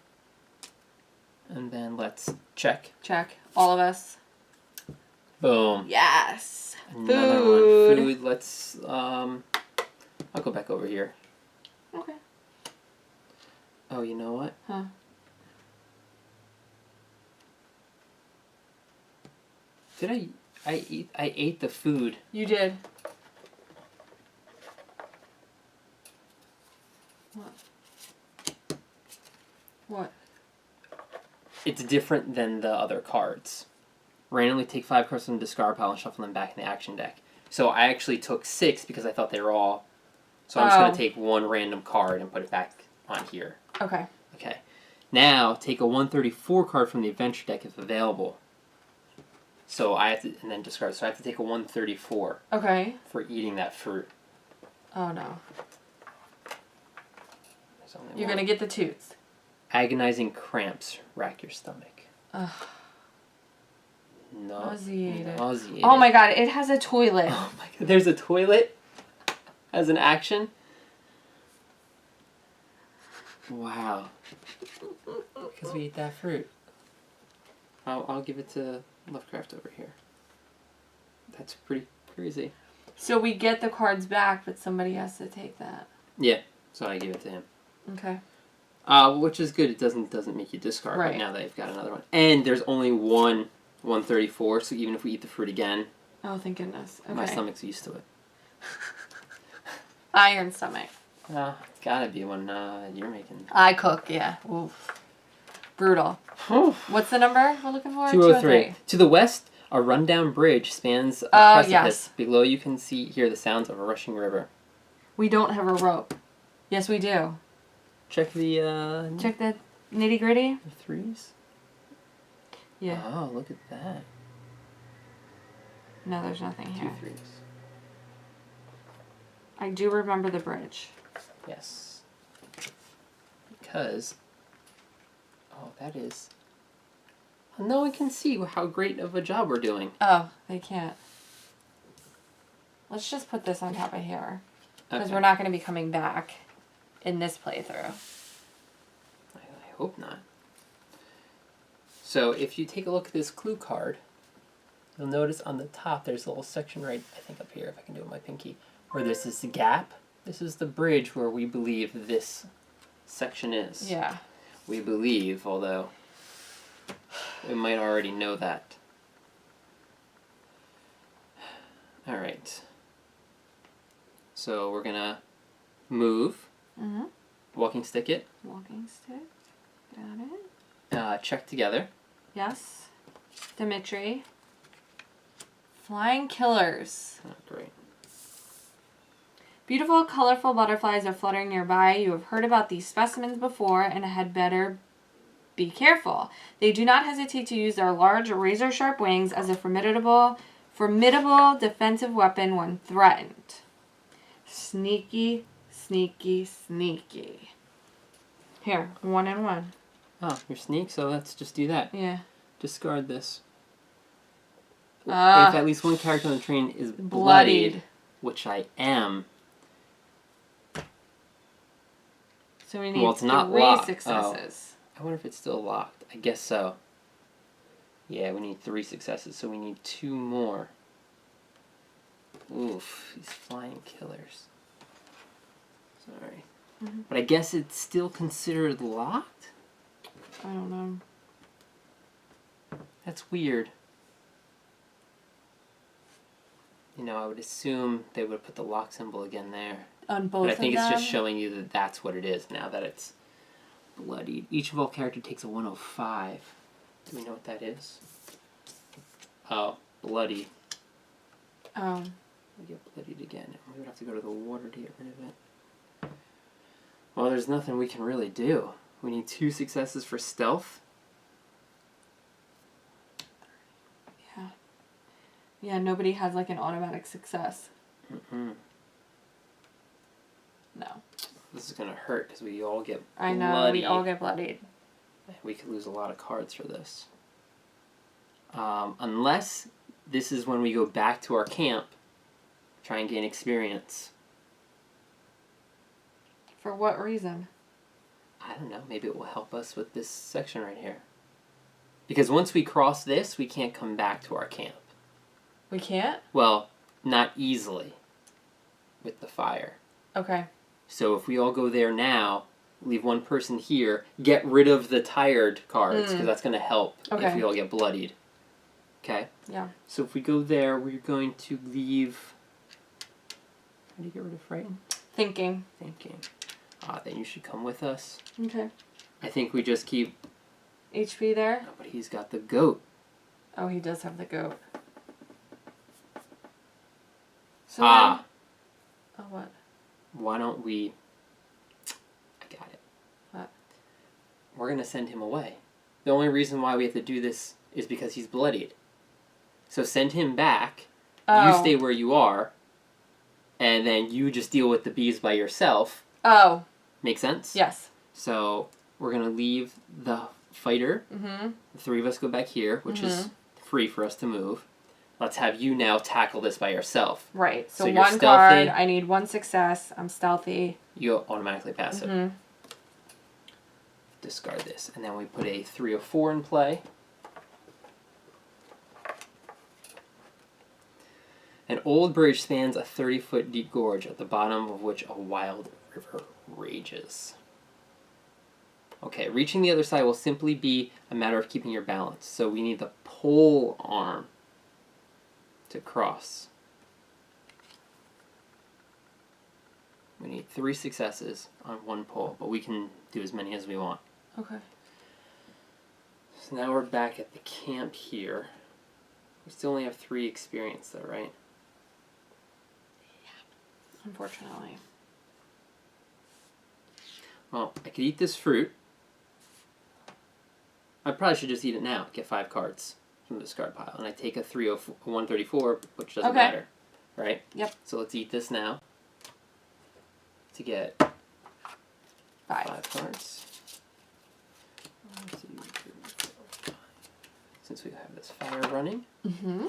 And then let's check. Check. All of us. Boom. Yes. Another Food. one. Food. Let's I'll go back over here. Okay. Oh, you know what? Huh. Did I ate the food. You did. What? What? It's different than the other cards. Randomly take 5 cards from the discard pile and shuffle them back in the action deck. So I actually took 6 because I thought they were all. So I'm just going to take 1 random card and put it back on here. Okay. Okay. Now, take a 134 card from the adventure deck if available. So I have to, and then discard. So I have to take a 134 Okay. for eating that fruit. Oh no. only You're one. going to get the toots. Agonizing cramps rack your stomach. Ugh. Nauseated. Oh my god, it has a toilet. Oh my god, there's a toilet as an action? Wow. Because we ate that fruit. I'll give it to Lovecraft over here. That's pretty crazy. So we get the cards back, but somebody has to take that. Yeah, so I give it to him. Okay. Which is good. It doesn't make you discard Right. now that you've got another one. And there's only one 134, so even if we eat the fruit again, Oh, thank goodness. Okay. my stomach's used to it. Iron stomach. It's gotta be one you're making. I cook, yeah. Oof. Brutal. What's the number we're looking for? 203. To the west, a rundown bridge spans a precipice. Yes. Below you can hear the sounds of a rushing river. We don't have a rope. Yes, we do. Check the Check the nitty gritty. the threes. Yeah. Oh, look at that. No, there's nothing 2 here. threes. I do remember the bridge. Yes. Because that is. No one can see how great of a job we're doing. Oh, they can't. Let's just put this on top of here. Because Okay. we're not going to be coming back in this playthrough. I hope not. So if you take a look at this clue card, you'll notice on the top there's a little section right, I think up here, if I can do it with my pinky, where there's this gap. This is the bridge where we believe this section is. Yeah. We believe, although we might already know that. Alright. So we're gonna move, Mm-hmm. walking stick it, Walking stick. Got it. check together. Yes. Dimitri. Flying killers. Oh, great. Beautiful, colorful butterflies are fluttering nearby. You have heard about these specimens before and had better be careful. They do not hesitate to use their large, razor-sharp wings as a formidable defensive weapon when threatened. Sneaky, sneaky, sneaky. Here, 1 and 1. Oh, you're sneak, so let's just do that. Yeah. Discard this. If Ah. at least one character on the train is bloodied, Bloodied. which I am. So we need Well, it's not 3 locked. successes. I wonder if it's still locked. I guess so. Yeah, we need 3 successes, so we need 2 more. Oof, these flying killers. Sorry. Mhm. But I guess it's still considered locked? I don't know. That's weird. You know, I would assume they would put the lock symbol again there. On both But I of think it's them? just showing you that that's what it is now that it's bloodied. Each of all character takes a 105. Do we know what that is? Oh, bloody. Oh. We get bloodied again. We would have to go to the water to get rid of it. Well, there's nothing we can really do. We need 2 successes for stealth. Yeah. Yeah, nobody has like an automatic success. Mm-mm. No. This is going to hurt because we all get I know, bloody. we all get bloodied. We could lose a lot of cards for this. Unless this is when we go back to our camp, try and gain experience. For what reason? I don't know, maybe it will help us with this section right here. Because once we cross this, we can't come back to our camp. We can't? Well, not easily with the fire. Okay. So if we all go there now, leave one person here, get rid of the tired cards, because that's going to help if we all get bloodied. Okay? Yeah. So if we go there, we're going to leave... How do you get rid of frightened? Thinking. Thinking. Then you should come with us. Okay. I think we just keep... HP there? Oh, but he's got the goat. Oh, he does have the goat. So Ah! Then, oh, what? Why don't we... I got it. What? We're going to send him away. The only reason why we have to do this is because he's bloodied. So send him back. Oh. You stay where you are. And then you just deal with the bees by yourself. Oh. Make sense? Yes. So we're going to leave the fighter. Mm-hmm. The three of us go back here, which is free for us to move. Let's have you now tackle this by yourself. Right. So you're one stealthy. card. I need one success. I'm stealthy. You automatically pass it. Mm-hmm. Discard this. And then we put a 3 or 4 in play. An old bridge spans a 30-foot deep gorge at the bottom of which a wild river rages. Okay, reaching the other side will simply be a matter of keeping your balance. So we need the pole arm to cross. We need 3 successes on one pole, but we can do as many as we want. Okay. So now we're back at the camp here. We still only have 3 experience though, right? Unfortunately. Well, I could eat this fruit. I probably should just eat it now. Get 5 cards from the discard pile. And I take a 134, which doesn't matter. Right? Yep. So let's eat this now. To get 5 cards. 1, 2, 3, 4, 5. Since we have this fire running. Mm-hmm.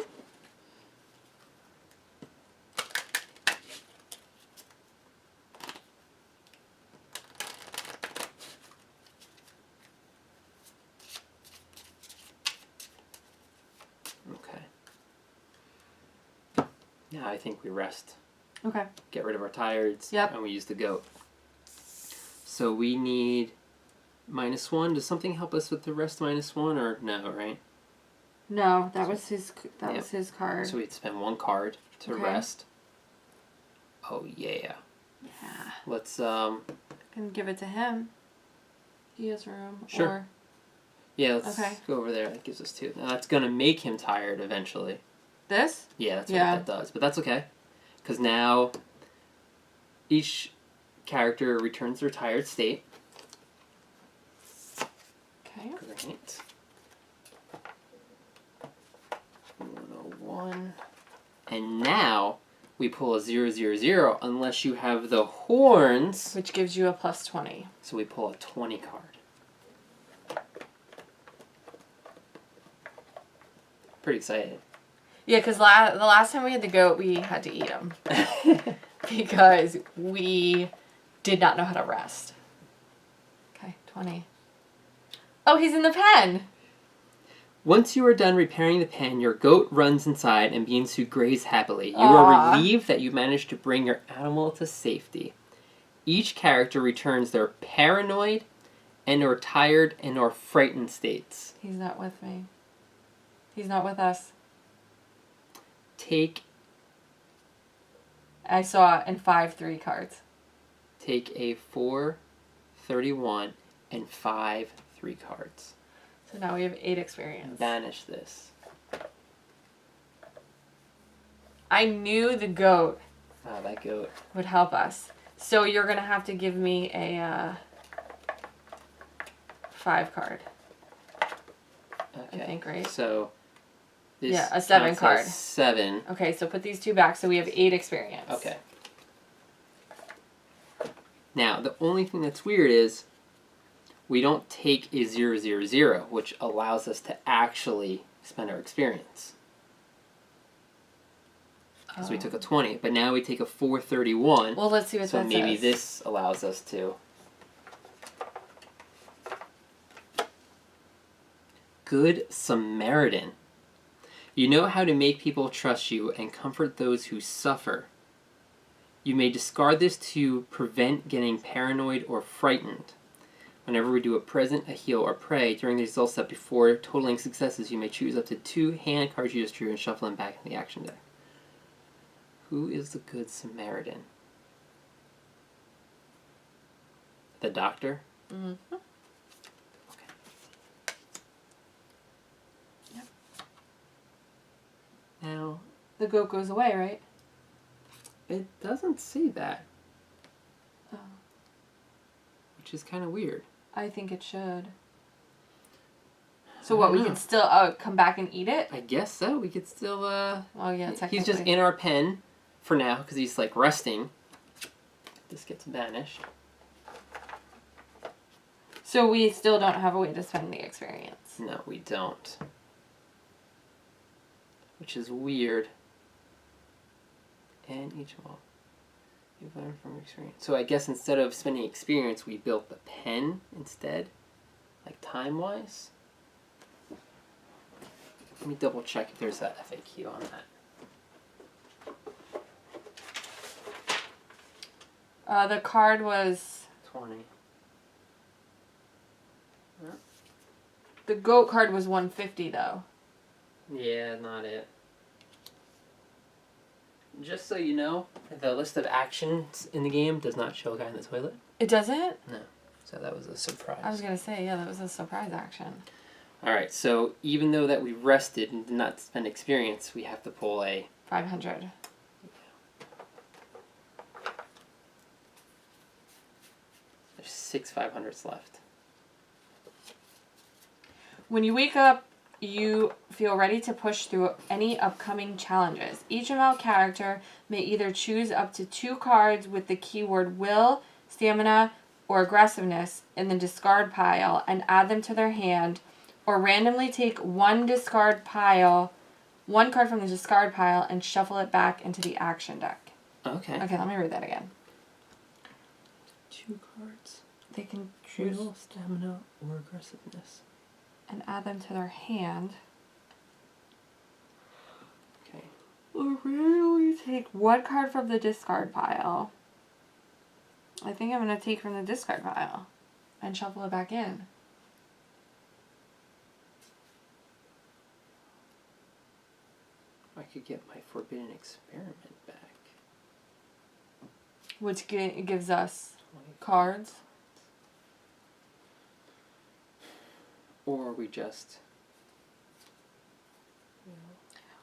Okay. Now I think we rest. Okay. Get rid of our tireds. Yep. And we use the goat. So we need -1. Does something help us with the rest -1 or no, right? No, that was his. That was his card. So we'd spend 1 card to rest. Oh yeah. Yeah. Let's I can give it to him. He has room. Sure. Or... Yeah, let's go over there. That gives us 2. Now that's gonna make him tired eventually. This? Yeah, that's what that does. But that's okay. Because now each character returns their tired state. Okay. Great. 101. And now we pull a 000 unless you have the horns. Which gives you a +20. So we pull a 20 card. Pretty excited. Yeah, because the last time we had the goat, we had to eat him. Because we did not know how to rest. Okay, 20. Oh, he's in the pen! Once you are done repairing the pen, your goat runs inside and begins to graze happily. You are relieved that you managed to bring your animal to safety. Each character returns their paranoid and or tired and or frightened states. He's not with me. He's not with us. I saw in 5 3 cards. Take a 4, 31, and 5 3 cards. So now we have 8 experience. Banish this. I knew the goat That goat would help us. So you're going to have to give me a 5 card. Okay. I think, right? So this a 7 counts card. as 7. Okay, so put these 2 back so we have 8 experience. Okay. Now, the only thing that's weird is we don't take a 000, which allows us to actually spend our experience. Because we took a 20, but now we take a 431. Well, let's see what that says. So maybe this allows us to. Good Samaritan. You know how to make people trust you and comfort those who suffer. You may discard this to prevent getting paranoid or frightened. Whenever we do a present, a heal, or pray, during the result step before totaling successes, you may choose up to 2 hand cards you just drew and shuffle them back in the action deck. Who is the Good Samaritan? The doctor? Mm-hmm. Okay. Yep. Now, the goat goes away, right? it doesn't say that, Oh. which is kind of weird. I think it should. So what, we can still come back and eat it? I guess so. We could still, Oh, yeah, technically. He's just in our pen for now, because he's, like, resting. This gets banished. So we still don't have a way to spend the experience. No, we don't. Which is weird. And each wall. You've learned from experience. So I guess instead of spending experience, we built the pen instead. Like time-wise. Let me double check if there's that FAQ on that. The card was... 20. The goat card was 150 though. Yeah, not it. Just so you know, the list of actions in the game does not show a guy in the toilet. It doesn't? No. So that was a surprise. I was going to say, yeah, that was a surprise action. Alright, so even though that we rested and did not spend experience, we have to pull a... 500. There's 6 500s left. When you wake up, you feel ready to push through any upcoming challenges. Each ML character may either choose up to 2 cards with the keyword will, stamina, or aggressiveness in the discard pile and add them to their hand, or randomly take one card from the discard pile and shuffle it back into the action deck. Okay. Okay, let me read that again. 2 cards. They can choose Will, stamina, or aggressiveness. and add them to their hand. Okay. Or randomly take one card from the discard pile. I think I'm going to take from the discard pile and shuffle it back in. I could get my forbidden experiment back. Which gives us cards. Or we just...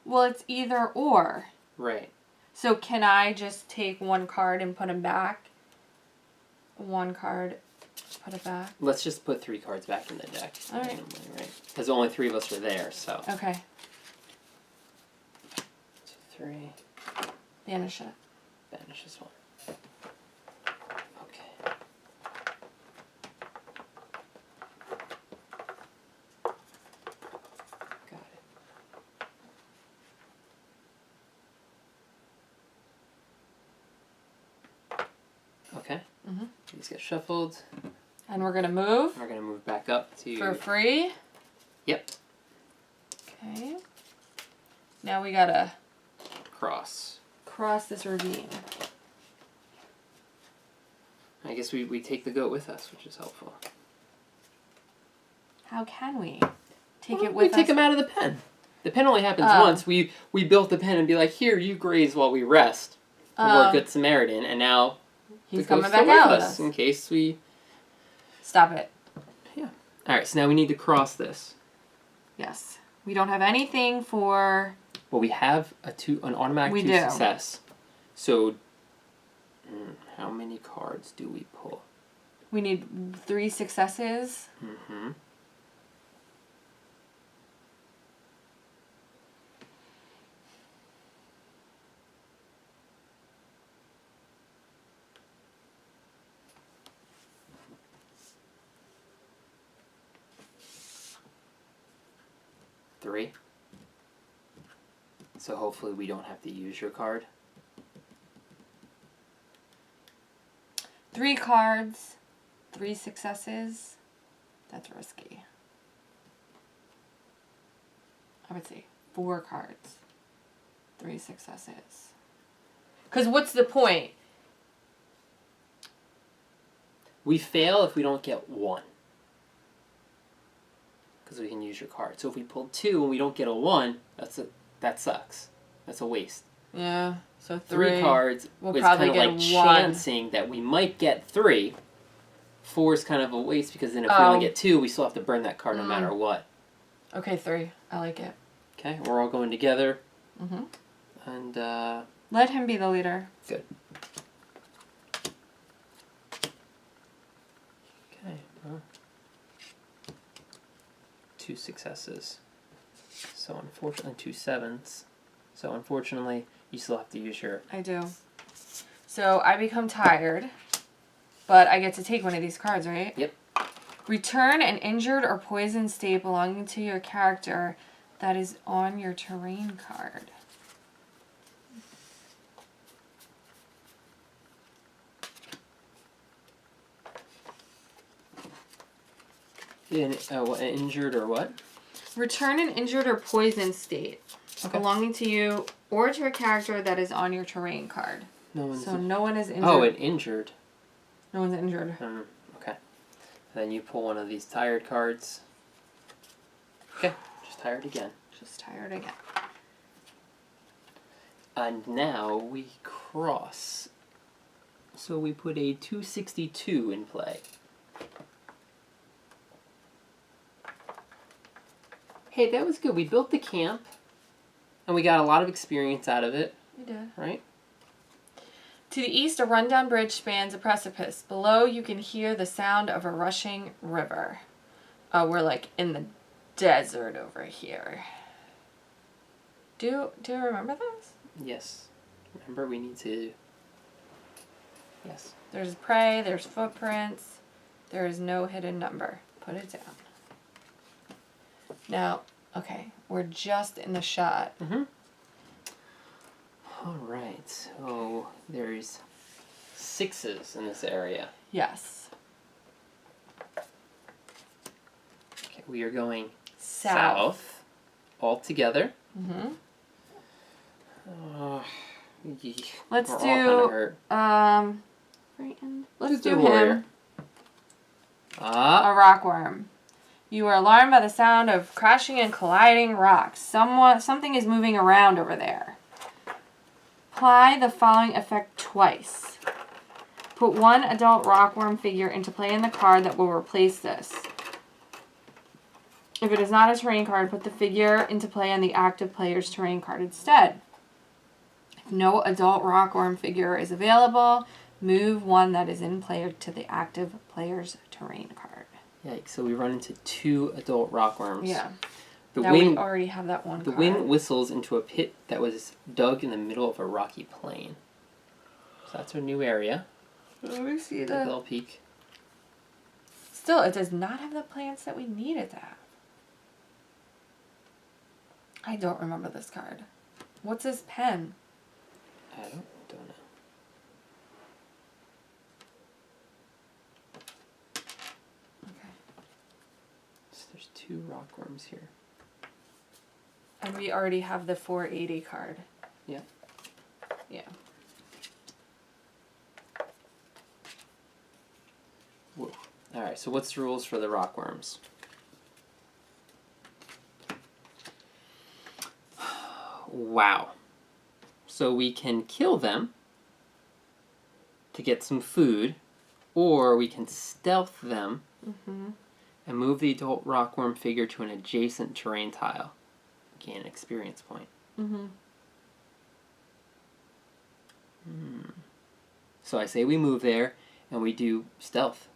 Well, it's either or. Right. So can I just take one card and put them back? One card, put it back. Let's just put 3 cards back in the deck. All right. Randomly, right? Because only 3 of us are there, so... Okay. 2, 3... Banish it. Banish this one. Okay. Got it. Okay. Mhm. These get shuffled. And we're going to move We're going to move back up to... for free. Yep. Okay. Now we got to Cross. cross this ravine. I guess we take the goat with us, which is helpful. How can we take Well, it with we take us? him out of the pen. The pen only happens Oh. once. We built the pen and be like, here, you graze while we rest. We're a good Samaritan, and now He's the goat's coming back still out with with us us. in case we... Stop it. Yeah. All right, so now we need to cross this. Yes. We don't have anything for... Well, we have an automatic We 2 do. success. So, how many cards do we pull? We need 3 successes. Mm-hmm. Three. So hopefully we don't have to use your card. 3 cards. 3 successes. That's risky. I would say 4 cards. 3 successes. Because what's the point? We fail if we don't get 1. Because we can use your card. So if we pull 2 and we don't get a 1, that sucks. That's a waste. Yeah. So 3 cards We'll is probably kind of get like 1. chancing that we might get 3. 4 is kind of a waste because then if we only get 2, we still have to burn that card no matter what. Okay, 3. I like it. Okay, we're all going together. Mm-hmm. And, Let him be the leader. good. Okay, well. 2 successes. So unfortunately, 2 7s. So unfortunately, you still have to use your... I do. So I become tired, but I get to take one of these cards, right? Yep. Return an injured or poisoned state belonging to your character that is on your terrain card. Injured or what? Return an injured or poisoned state belonging to you or to a character that is on your terrain card. No one's No one is injured. Oh, an injured. No one's injured. Okay. And then you pull one of these tired cards. Okay, just tired again. Just tired again. And now we cross. So we put a 262 in play. Hey, that was good. We built the camp, and we got a lot of experience out of it. We did. Right? To the east, a rundown bridge spans a precipice. Below, you can hear the sound of a rushing river. We're like in the desert over here. Do you remember this? Yes. Remember, we need to... Yes. There's prey, there's footprints. There is no hidden number. Put it down. Now, okay, we're just in the shot. All right, so there's 6s in this area. Yes. Okay, we are going South. all together. Let's we're all do kinda hurt. let's Just do warrior. him. Ah, A rockworm. You are alarmed by the sound of crashing and colliding rocks. Something is moving around over there. Apply the following effect twice. Put one adult rockworm figure into play in the card that will replace this. If it is not a terrain card, put the figure into play on the active player's terrain card instead. If no adult rockworm figure is available, move one that is in play to the active player's terrain card. yikes, so we run into 2 adult rockworms. Yeah. The Now wind, we already have that one the card. wind whistles into a pit that was dug in the middle of a rocky plain. So that's our new area. Let me see Take a little peek. Still, it does not have the plants that we need it to have. I don't remember this card. What's this pen? I don't know. Okay. So there's 2 rockworms here. And we already have the 480 card. Yeah. Yeah. Whoa. All right, so what's the rules for the rockworms? Wow. So we can kill them to get some food, or we can stealth them and move the adult rockworm figure to an adjacent terrain tile. Gain an experience point. So I say we move there, and we do stealth.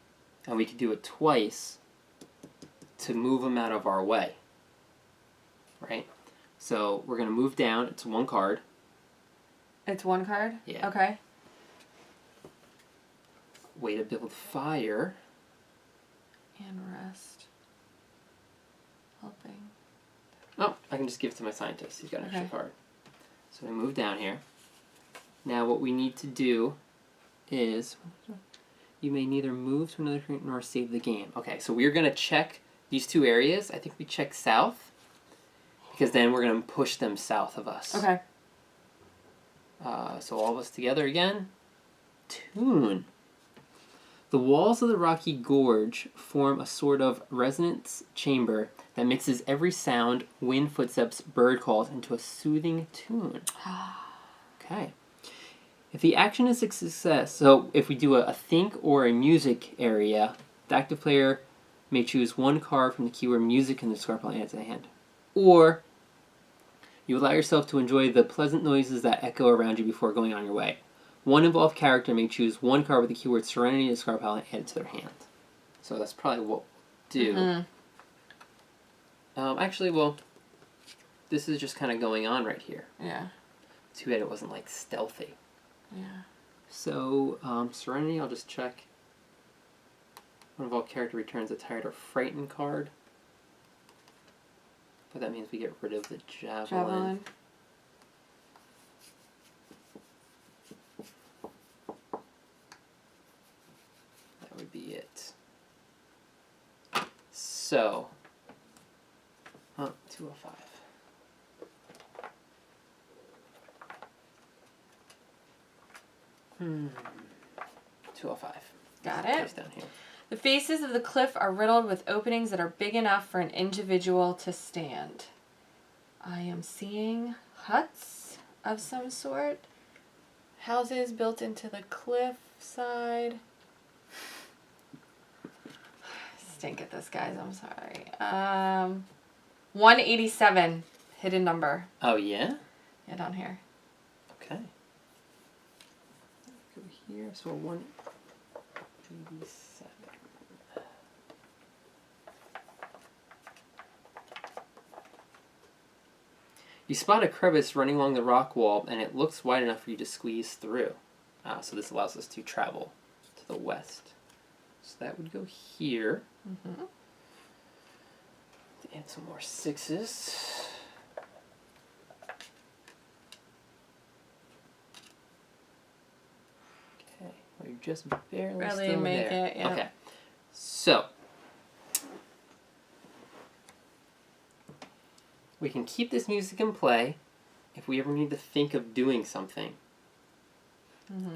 And we can do it twice to move them out of our way. Right? So we're going to move down. It's 1 card. It's 1 card? Yeah. Okay. Way to build fire. And rest. Helping. Oh, I can just give it to my scientist. He's got an extra Okay. card. So we move down here. Now what we need to do is... You may neither move to another turn nor save the game. Okay, so we're going to check these 2 areas. I think we check south, because then we're going to push them south of us. Okay. So all of us together again. Tune. The walls of the rocky gorge form a sort of resonance chamber that mixes every sound, wind, footsteps, bird calls into a soothing tune. Okay. If the action is a success, so if we do a think or a music area, the active player may choose 1 card from the keyword music in the discard pile and add it to the hand. Or you allow yourself to enjoy the pleasant noises that echo around you before going on your way. One involved character may choose 1 card with the keyword serenity in the discard pile and add it to their hand. So that's probably what we'll do. Actually, well, this is just kind of going on right here. Yeah. Too bad it wasn't like stealthy. Yeah. So, Serenity, I'll just check. One of all character returns a tired or frightened card. But that means we get rid of the javelin. That would be it. So, 205. Hmm. 205. Got Place it. down here. The faces of the cliff are riddled with openings that are big enough for an individual to stand. I am seeing huts of some sort. Houses built into the cliff side. Stink at this, guys. I'm sorry. 187. Hidden number. Oh, yeah? Yeah, down here. Okay. Go here. So 187. You spot a crevice running along the rock wall, and it looks wide enough for you to squeeze through. So this allows us to travel to the west. So that would go here. Mm-hmm. Add some more sixes. Okay, we're just barely still make there. it, yeah. Okay, so we can keep this music in play if we ever need to think of doing something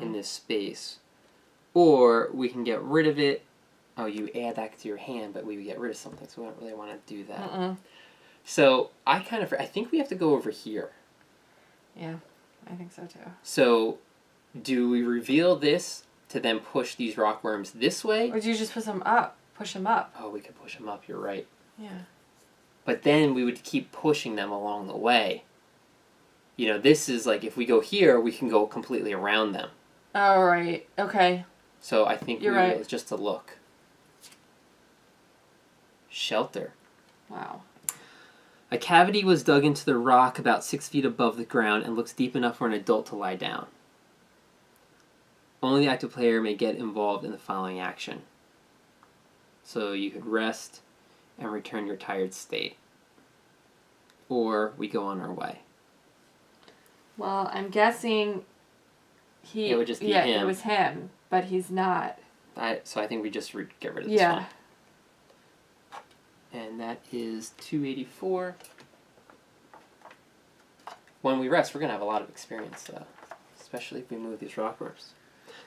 in this space. Or we can get rid of it. Oh, you add that to your hand, but we would get rid of something, so we don't really want to do that. So I think we have to go over here. Yeah, I think so too. So do we reveal this to then push these rockworms this way? Or do you just push them up? Push them up. Oh, we could push them up, you're right. Yeah. But then we would keep pushing them along the way. You know, this is like, if we go here, we can go completely around them. All right. Okay. So I think You're right. will just to look. Shelter. Wow. A cavity was dug into the rock about 6 feet above the ground and looks deep enough for an adult to lie down. Only the active player may get involved in the following action. So you could rest and return your tired state. Or we go on our way. Well, I'm guessing It would just be him. him. It was him, but he's not. So I think we just get rid of this one. And that is 284. When we rest, we're going to have a lot of experience, especially if we move these rockworms.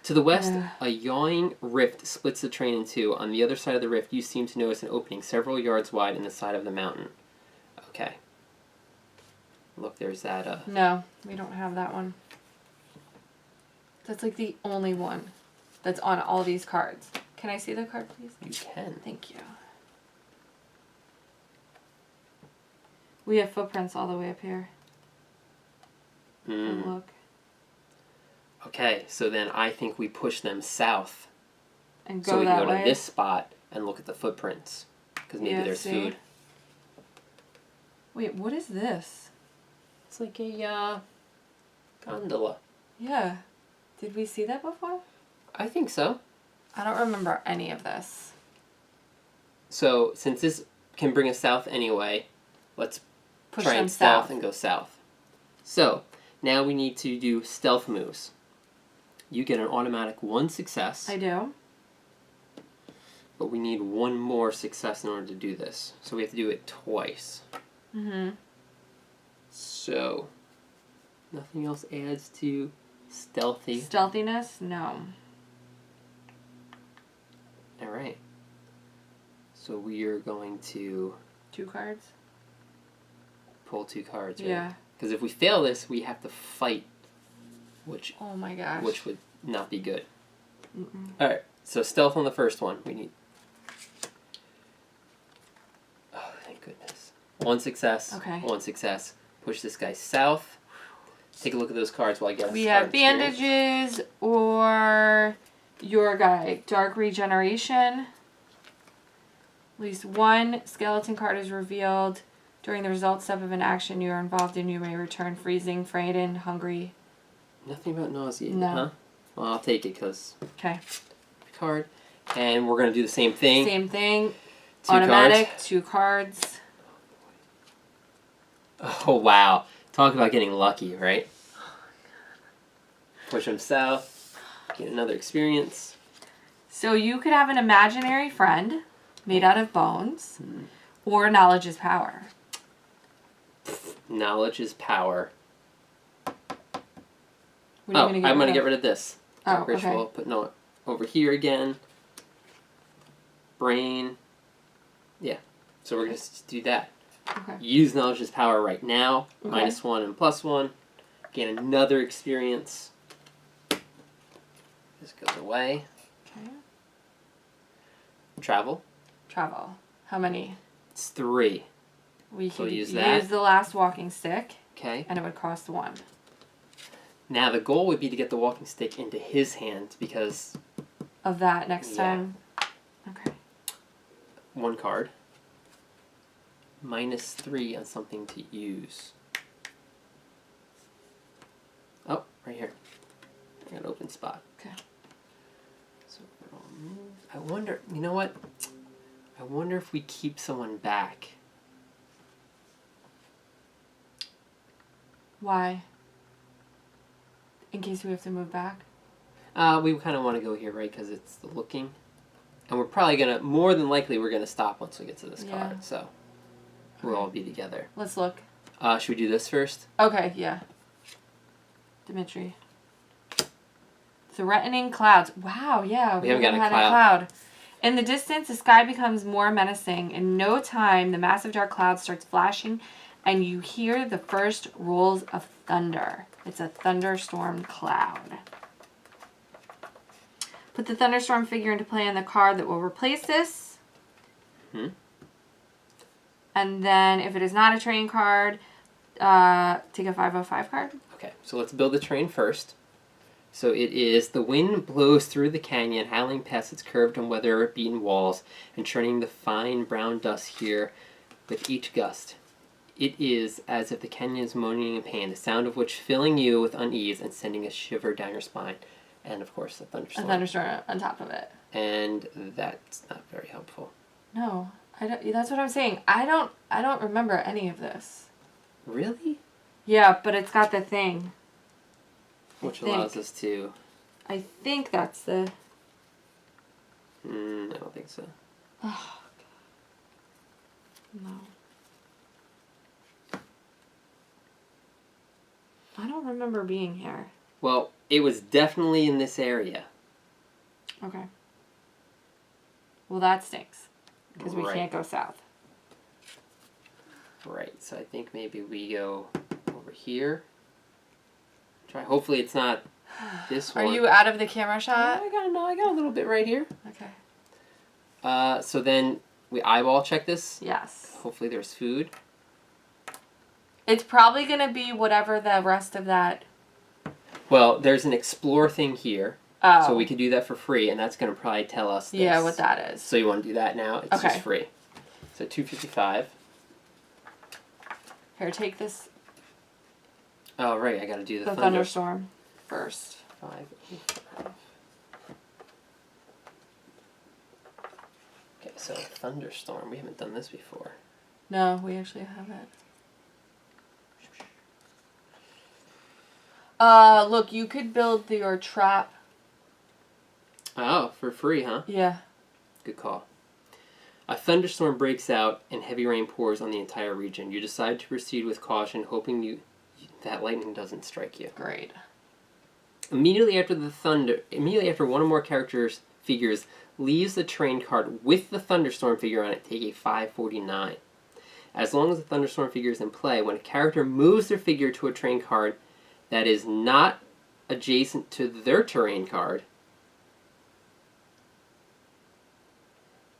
To the west, a yawning rift splits the terrain in two. On the other side of the rift, you seem to notice an opening several yards wide in the side of the mountain. Okay. Look, there's that. No, we don't have that one. That's like the only one that's on all these cards. Can I see the card, please? You can. Thank you. We have footprints all the way up here. Look. Okay, so then I think we push them south. And go so we that can go way. to this spot and look at the footprints. Because maybe there's food. Wait, what is this? It's like a gondola. Yeah. Did we see that before? I think so. I don't remember any of this. So, since this can bring us south anyway, let's Push try them and stealth south. and go south. So, now we need to do stealth moves. You get an automatic 1 success. I do. But we need 1 more success in order to do this. So we have to do it twice. So, nothing else adds to stealthy. Stealthiness? No. Alright. So we are going to 2 cards? pull 2 cards, right? Yeah. Because if we fail this, we have to fight, which Oh my gosh. which would not be good. Alright, so stealth on the first one. We need... Oh, thank goodness. 1 success. Okay. 1 success. Push this guy south. Take a look at those cards while I get us We have started here. bandages or your guy. Dark regeneration. At least 1 skeleton card is revealed. During the result step of an action you are involved in, you may return freezing, frightened, hungry. Nothing about nausea, No. huh? Well, I'll take it because Okay. card. And we're going to do the same thing. Same thing. Two Automatic, cards. 2 cards. Oh, wow. Talk about getting lucky, right? Push them south. Get another experience. So you could have an imaginary friend made out of bones, or knowledge is power. Knowledge is power. What are you I'm going to get rid of this. Oh, Ritual. okay. Put no over here again. Brain. Yeah. So we're going to do that. Okay. Use knowledge is power right now. Okay. -1 and +1. Gain another experience. This goes away. Okay. Travel. Travel. How many? It's 3. We So could use use that. the last walking stick, Okay. and it would cost 1. Now the goal would be to get the walking stick into his hand because Of that next Yeah. time. Okay. 1 card. -3 on something to use. Oh, right here. I got an open spot. Okay. So we'll move. I wonder, you know what? I wonder if we keep someone back. Why? In case we have to move back? We kind of want to go here, right? Because it's the looking. And we're probably going to, more than likely, we're going to stop once we get to this Yeah. card. So we'll all be together. Let's look. Should we do this first? Okay, yeah. Dimitri. Threatening clouds. Wow, yeah. We haven't got a had cloud. In the distance, the sky becomes more menacing. In no time, the massive dark cloud starts flashing, and you hear the first rolls of thunder. It's a thunderstorm cloud. Put the thunderstorm figure into play on the card that will replace this. And then, if it is not a train card, take a 505 card. Okay, so let's build the train first. So it is, the wind blows through the canyon, howling past its curved and weather-beaten walls, and churning the fine brown dust here with each gust. It is as if the canyon is moaning in pain, the sound of which filling you with unease and sending a shiver down your spine. And, of course, a thunderstorm. A thunderstorm on top of it. And that's not very helpful. No, I don't. That's what I'm saying. I don't remember any of this. Really? Yeah, but it's got the thing. Which think. allows us to... I think that's the. I don't think so. Oh, God. No. I don't remember being here. Well, it was definitely in this area. Okay. Well, that stinks. Because we Right. can't go south. Right, so I think maybe we go over here. Try. Hopefully it's not this Are one. you out of the camera shot? I got a little bit right here. Okay. So then we eyeball check this. Yes. Hopefully there's food. It's probably going to be whatever the rest of that... Well, there's an explore thing here. Oh. So we could do that for free, and that's going to probably tell us this. Yeah, what that is. So you want to do that now? It's Okay. just free. So 255. Here, take this. Oh, right, I got to do the Thunderstorm first. 585. Okay, so thunderstorm. We haven't done this before. No, we actually haven't. Look, you could build your trap. Oh, for free, huh? Yeah. Good call. A thunderstorm breaks out and heavy rain pours on the entire region. You decide to proceed with caution, hoping that lightning doesn't strike you. Great. Immediately after one or more figures leaves the train card with the thunderstorm figure on it, take a 549. As long as the thunderstorm figure is in play, when a character moves their figure to a train card that is not adjacent to their terrain card,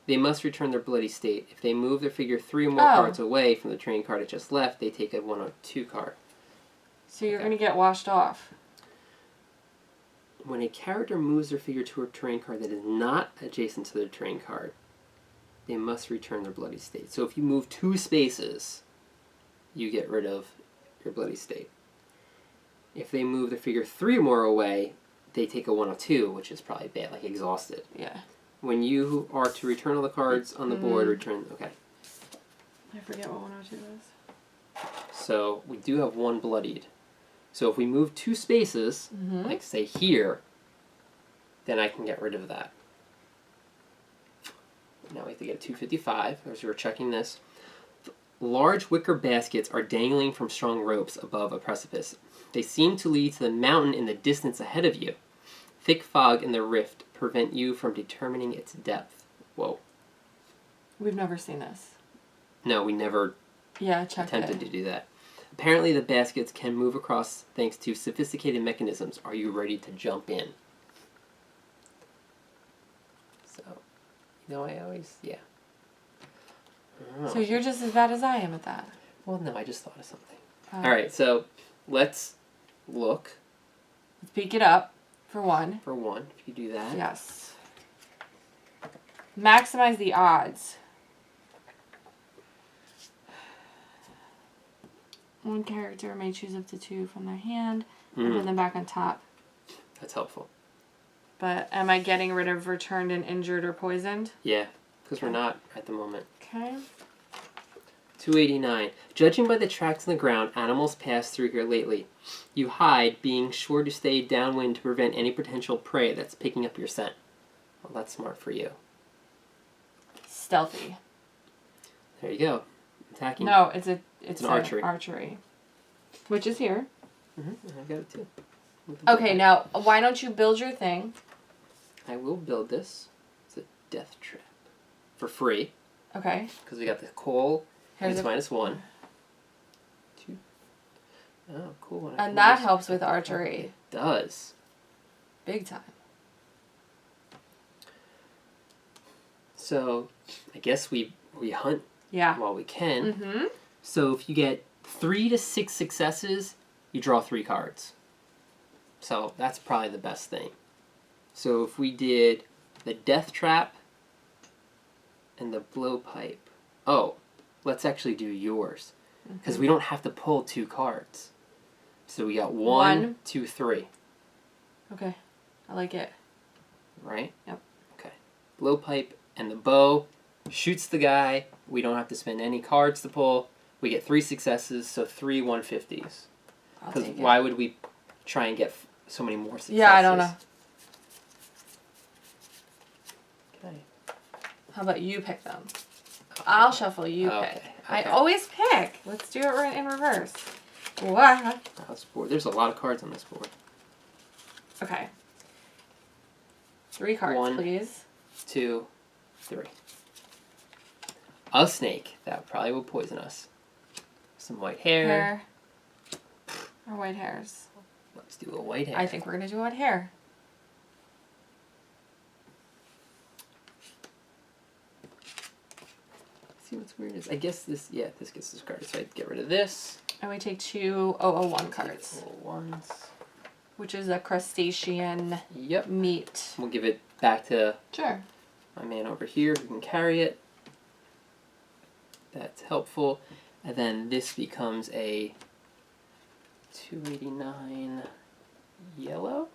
they must return their bloody state. If they move their figure 3 or more cards away from the train card it just left, they take a 102 card. So you're going to get washed off. When a character moves their figure to a terrain card that is not adjacent to their terrain card, they must return their bloody state. So if you move 2 spaces, you get rid of your bloody state. If they move their figure 3 or more away, they take a 102, which is probably bad, like exhausted. Yeah. When you are to return all the cards on the board, return. Okay. I forget what 102 is. So we do have one bloodied. So if we move 2 spaces, like say here, then I can get rid of that. Now we have to get 255, as we were checking this. Large wicker baskets are dangling from strong ropes above a precipice. They seem to lead to the mountain in the distance ahead of you. Thick fog in the rift prevent you from determining its depth. Whoa. We've never seen this. No, we never attempted to do that. Apparently the baskets can move across thanks to sophisticated mechanisms. Are you ready to jump in? So, I always, So you're just as bad as I am at that. Well, no, I just thought of something. All right, so let's look. Let's peek it up for one. For one, if you do that. Yes. Maximize the odds. One character may choose up to 2 from their hand and put them back on top. That's helpful. But am I getting rid of returned and injured or poisoned? Yeah, because we're not at the moment. Okay. 289. Judging by the tracks in the ground, animals passed through here lately. You hide, being sure to stay downwind to prevent any potential prey that's picking up your scent. Well, that's smart for you. Stealthy. There you go. Attacking. No, it's an archery. Which is here. I got it too. Okay, now why don't you build your thing? I will build this. It's a death trap. For free. Okay. Because we got the coal. Here's it's -1. 2. Oh, cool. And that helps with archery. It does. Big time. So, I guess we hunt while we can. So if you get 3 to 6 successes, you draw 3 cards. So that's probably the best thing. So if we did the death trap and the blowpipe. Oh, let's actually do yours. Because we don't have to pull 2 cards. So we got 1, 2, 3. Okay. I like it. Right? Yep. Okay. Blowpipe and the bow shoots the guy. We don't have to spend any cards to pull. We get 3 successes, so 3 150s. Because why would we try and get so many more successes? Yeah, I don't know. Okay. How about you pick them? I'll shuffle, you pick. I always pick. Let's do it in reverse. What? There's a lot of cards on this board. Okay. 3 cards, 1, please. 2, 3. A snake. That probably will poison us. Some white hair. Or white hairs. Let's do a white hair. I think we're going to do white hair. See what's weird is, I guess this gets discarded, so I'd get rid of this. And we take 2 001 cards. 001s. Which is a crustacean meat. We'll give it back to Sure. my man over here who can carry it. That's helpful. And then this becomes a 289 yellow?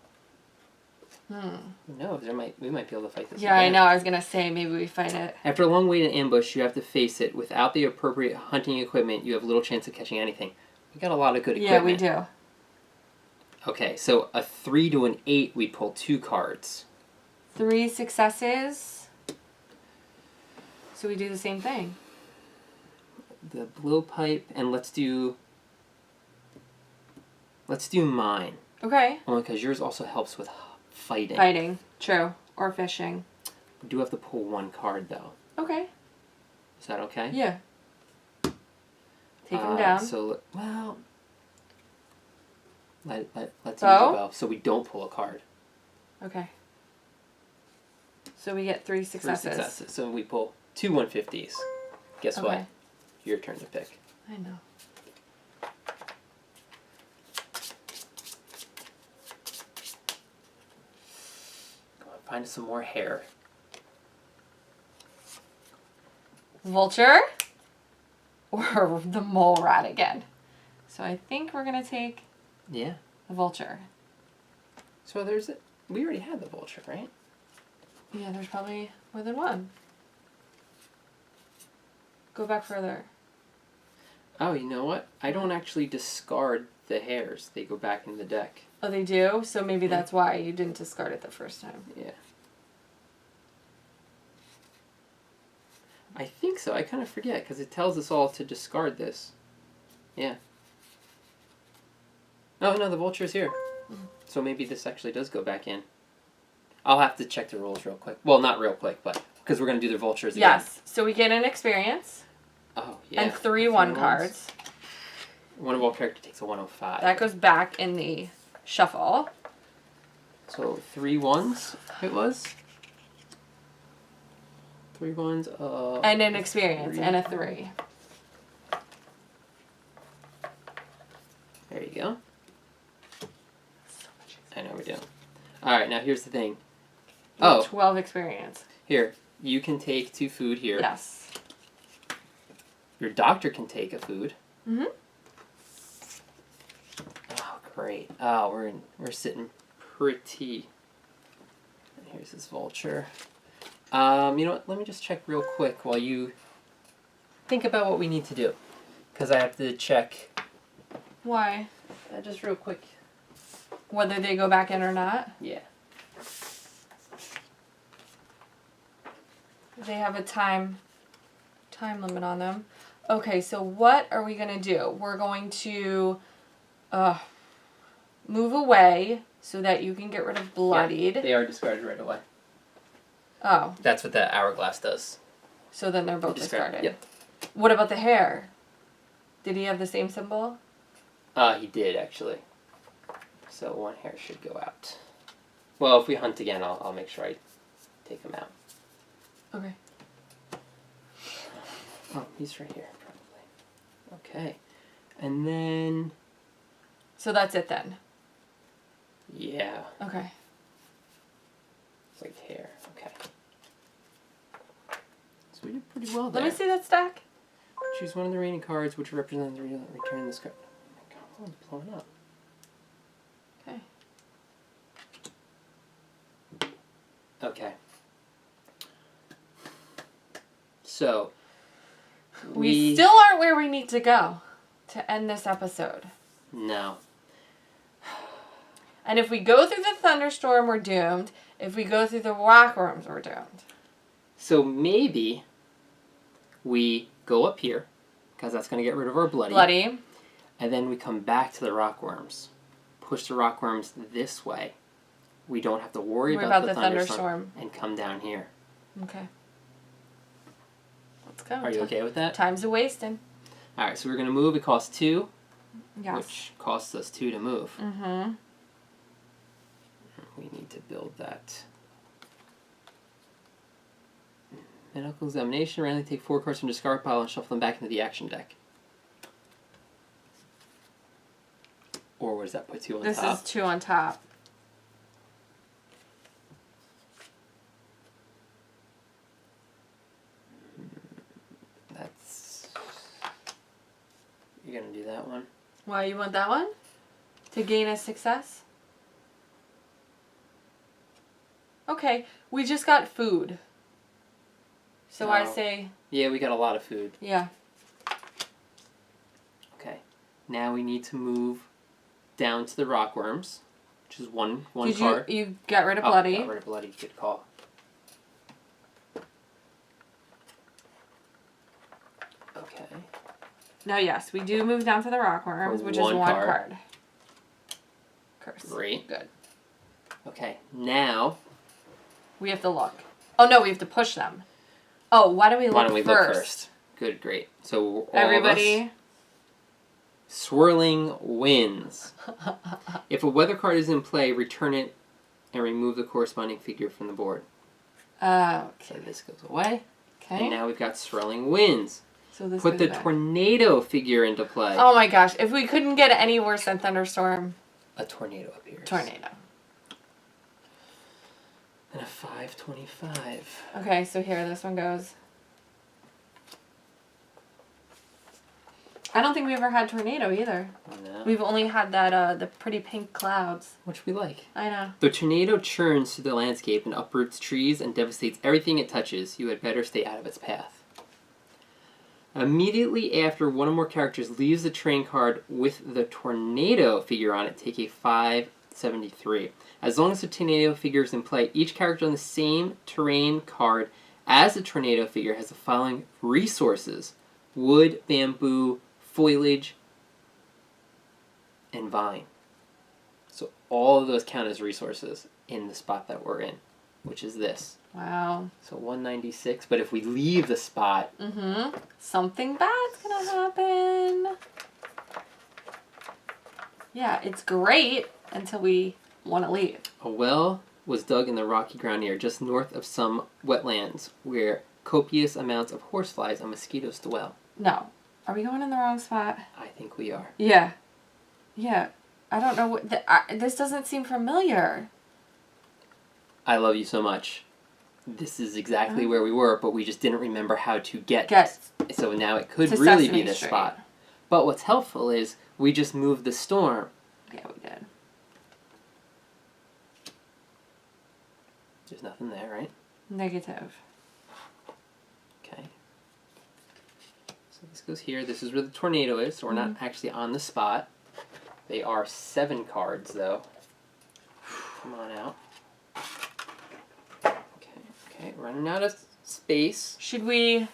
Who knows? We might be able to fight this Yeah, again. I know. I was going to say maybe we fight it. After a long wait in ambush, you have to face it. Without the appropriate hunting equipment, you have little chance of catching anything. We got a lot of good equipment. Yeah, we do. Okay, so a 3 to an 8, we pull 2 cards. 3 successes. So we do the same thing. The blowpipe, and let's do mine. Okay. Only because yours also helps with fighting. Fighting, true. Or fishing. We do have to pull 1 card, though. Okay. Is that okay? Yeah. Take him down. So, well... Let's use a Bow? bow, so we don't pull a card. Okay. So we get 3 successes. 3 successes. So we pull 2 150s. Guess what? Your turn to pick. I know. Go on, find some more hair. Vulture or the mole rat again. So I think we're going to take the vulture. So we already had the vulture, right? Yeah, there's probably more than one. Go back further. Oh, you know what? I don't actually discard the hairs. They go back in the deck. Oh, they do? So maybe that's why you didn't discard it the first time. Yeah. I think so. I kind of forget because it tells us all to discard this. Yeah. Oh, no, the vulture's here. So maybe this actually does go back in. I'll have to check the rules real quick. Well, not real quick, but because we're going to do the vultures again. Yes. So we get an experience. Oh, yeah. And 3 1 cards. One of all character takes a 105. That goes back in the shuffle. So 3 1s it was. 3 1s. And an experience 3. and a 3. There you go. I know we do. Alright, now here's the thing. Oh. 12 experience. Here. You can take 2 food here. Yes. Your doctor can take a food. Mm-hmm. Oh, great. Oh, we're sitting pretty. And here's this vulture. You know what? Let me just check real quick while you think about what we need to do. Because I have to check. Why? Just real quick. Whether they go back in or not? Yeah. They have a time limit on them. Okay, so what are we going to do? We're going to move away so that you can get rid of bloodied. Yeah, they are discarded right away. Oh. That's what the hourglass does. So then they're both discarded. Yep. What about the hair? Did he have the same symbol? He did, actually. So 1 hair should go out. Well, if we hunt again, I'll make sure I take him out. Okay. Oh, he's right here, probably. Okay. And then... So that's it then? Yeah. Okay. White hair. Okay. So we did pretty well there. Let me see that stack. Choose one of the remaining cards, which represents the return this card. Oh my god, it's blowing up. Okay. Okay. So... We still aren't where we need to go to end this episode. No. And if we go through the thunderstorm, we're doomed. If we go through the rock worms, we're doomed. So maybe we go up here, because that's going to get rid of our bloody. Bloody. And then we come back to the rockworms. Push the rockworms this way. We don't have to worry about the thunderstorm. And come down here. Okay. Let's go. Are you okay with that? Time's a wasting. Alright, so we're going to move. It costs 2. Yes. Which costs us 2 to move. Mm-hmm. We need to build that. Medical examination. Randomly take 4 cards from the discard pile and shuffle them back into the action deck. Or what does that put 2 on top? This is 2 on top. That's... You're going to do that one? Why, you want that one? To gain a success? Okay, we just got food. So I say... Yeah, we got a lot of food. Yeah. Okay. Now we need to move down to the rockworms, which is one card. You got rid of bloody. Got rid of bloody. Good call. Okay. Now, yes, we do move down to the rockworms, which is 1 card. Curse. Great. Good. Okay, now... We have to look. Oh, no, we have to push them. Oh, why don't we look first? Look first? Good, great. So everybody... Swirling winds. If a weather card is in play, return it and remove the corresponding figure from the board. Okay. So this goes away. Okay. And now we've got swirling winds. So this Put the back. Tornado figure into play. Oh my gosh, if we couldn't get any worse than thunderstorm. A tornado appears. Tornado. And a 525. Okay, so here, this one goes. I don't think we ever had tornado either. No. We've only had that the pretty pink clouds. Which we like. I know. The tornado churns through the landscape and uproots trees and devastates everything it touches. You had better stay out of its path. Immediately after one or more characters leaves the terrain card with the tornado figure on it, take a 573. As long as the tornado figure is in play, each character on the same terrain card as the tornado figure has the following resources: wood, bamboo, foliage, and vine. So all of those count as resources in the spot that we're in, which is this. Wow. So 196, but if we leave the spot... Something bad's gonna happen. Yeah, it's great until we want to leave. A well was dug in the rocky ground here, just north of some wetlands, where copious amounts of horseflies and mosquitoes dwell. No. Are we going in the wrong spot? I think we are. Yeah. Yeah. I don't know what... this doesn't seem familiar. I love you so much. This is exactly where we were, but we just didn't remember how to get so now it could really be this spot. But what's helpful is we just moved the storm. Yeah, we did. There's nothing there, right? Negative. Okay. So this goes here. This is where the tornado is, so we're not actually on the spot. They are 7 cards, though. Come on out. Okay, running out of space. Should we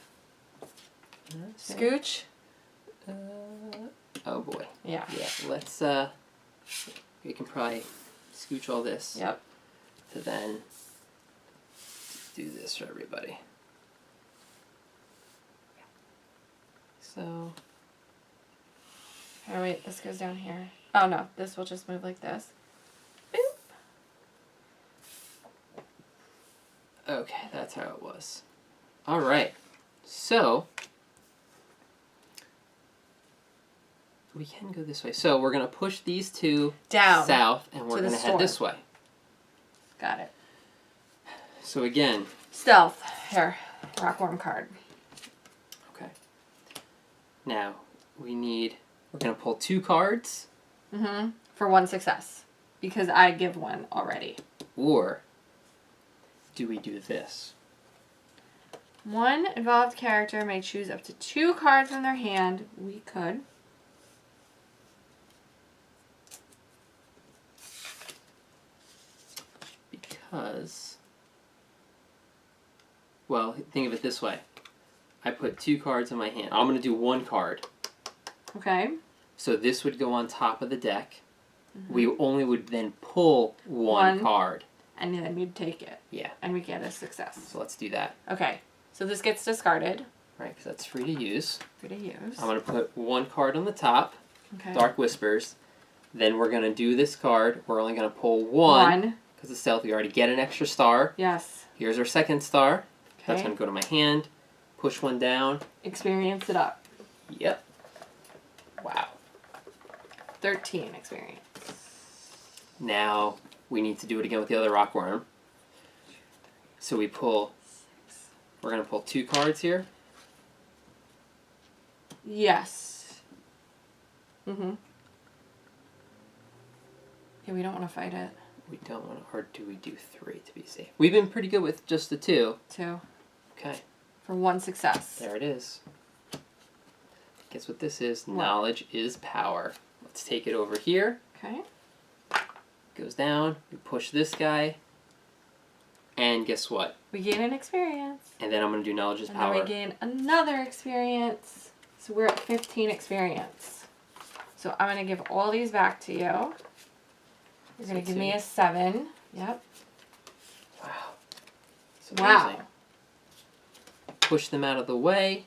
scooch? Oh boy. Yeah. Yeah, let's, we can probably scooch all this. Yep. To then do this for everybody. So. Oh wait, this goes down here. Oh no, this will just move like this. Boop. Okay, that's how it was. Alright, so we can go this way. So we're going to push these two down south, and we're going to head this way. Got it. So again. Stealth. Here, rockworm card. Okay. Now, we're going to pull 2 cards. For 1 success. Because I give 1 already. Or do we do this? 1 involved character may choose up to 2 cards from their hand. We could. Because, well, think of it this way. I put 2 cards in my hand. I'm going to do 1 card. Okay. So this would go on top of the deck. We only would then pull one card. And then we'd take it. Yeah. And we get a success. So let's do that. Okay. So this gets discarded. Right, because that's free to use. Free to use. I'm going to put 1 card on the top. Okay. Dark Whispers. Then we're going to do this card. We're only going to pull 1. Because it's stealth. We already get an extra star. Yes. Here's our second star. Okay. That's going to go to my hand. Push 1 down. Experience it up. Yep. Wow. 13 experience. Now we need to do it again with the other rockworm. So we pull. We're going to pull 2 cards here. Yes. Yeah, we don't want to fight it. We don't want to, or do we do 3 to be safe? We've been pretty good with just the 2. 2. Okay. For 1 success. There it is. Guess what this is? Knowledge is power. Let's take it over here. Okay. Goes down. We push this guy. And guess what? We gain an experience. And then I'm going to do knowledge is power. And then we gain another experience. So we're at 15 experience. So I'm going to give all these back to you. You're going to give me a 7. Yep. Wow. Wow. Push them out of the way.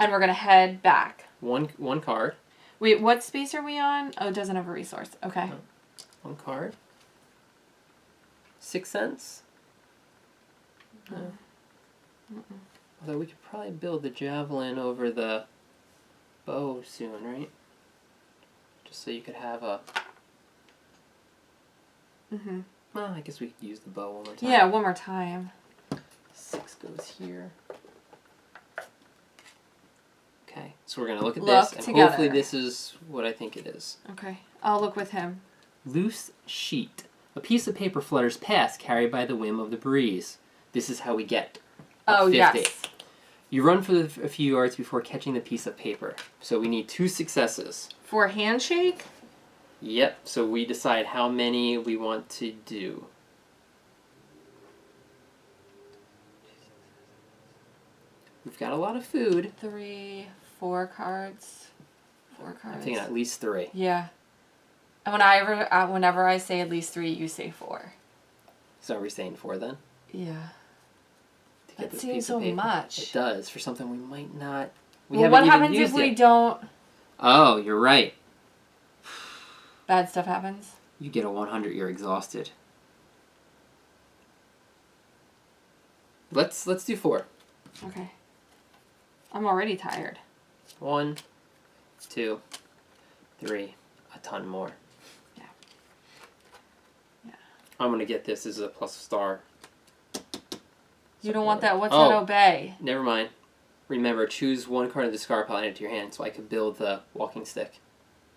And we're going to head back. One card. Wait, what space are we on? Oh, it doesn't have a resource. Okay. 1 card. 6 cents. Although we could probably build the javelin over the bow soon, right? Just so you could have a... Well, I guess we could use the bow one more time. Yeah, one more time. 6 goes here. Okay, So we're going to look at Look this, and together. hopefully this is what I think it is. Okay. I'll look with him. Loose sheet. A piece of paper flutters past, carried by the whim of the breeze. This is how we get a 50. Yes. You run for a few yards before catching the piece of paper. So we need 2 successes. For a handshake? Yep, so we decide how many we want to do. We've got a lot of food. 3, 4 cards. 4 cards. I'm thinking at least 3. Yeah. And whenever I say at least 3, you say 4. So are we saying 4 then? Yeah. To get That this seems piece of so paper? much. It does, for something we might not... Well, what happens if we don't... Oh, you're right. Bad stuff happens? You get a 100, you're exhausted. Let's do 4. Okay. I'm already tired. 1, 2, 3, a ton more. Yeah. Yeah. I'm gonna get this as a plus star. You don't want that. What's Oh. that obey? Never mind. Remember, choose 1 card of the discard pile and add it to your hand so I could build the walking stick.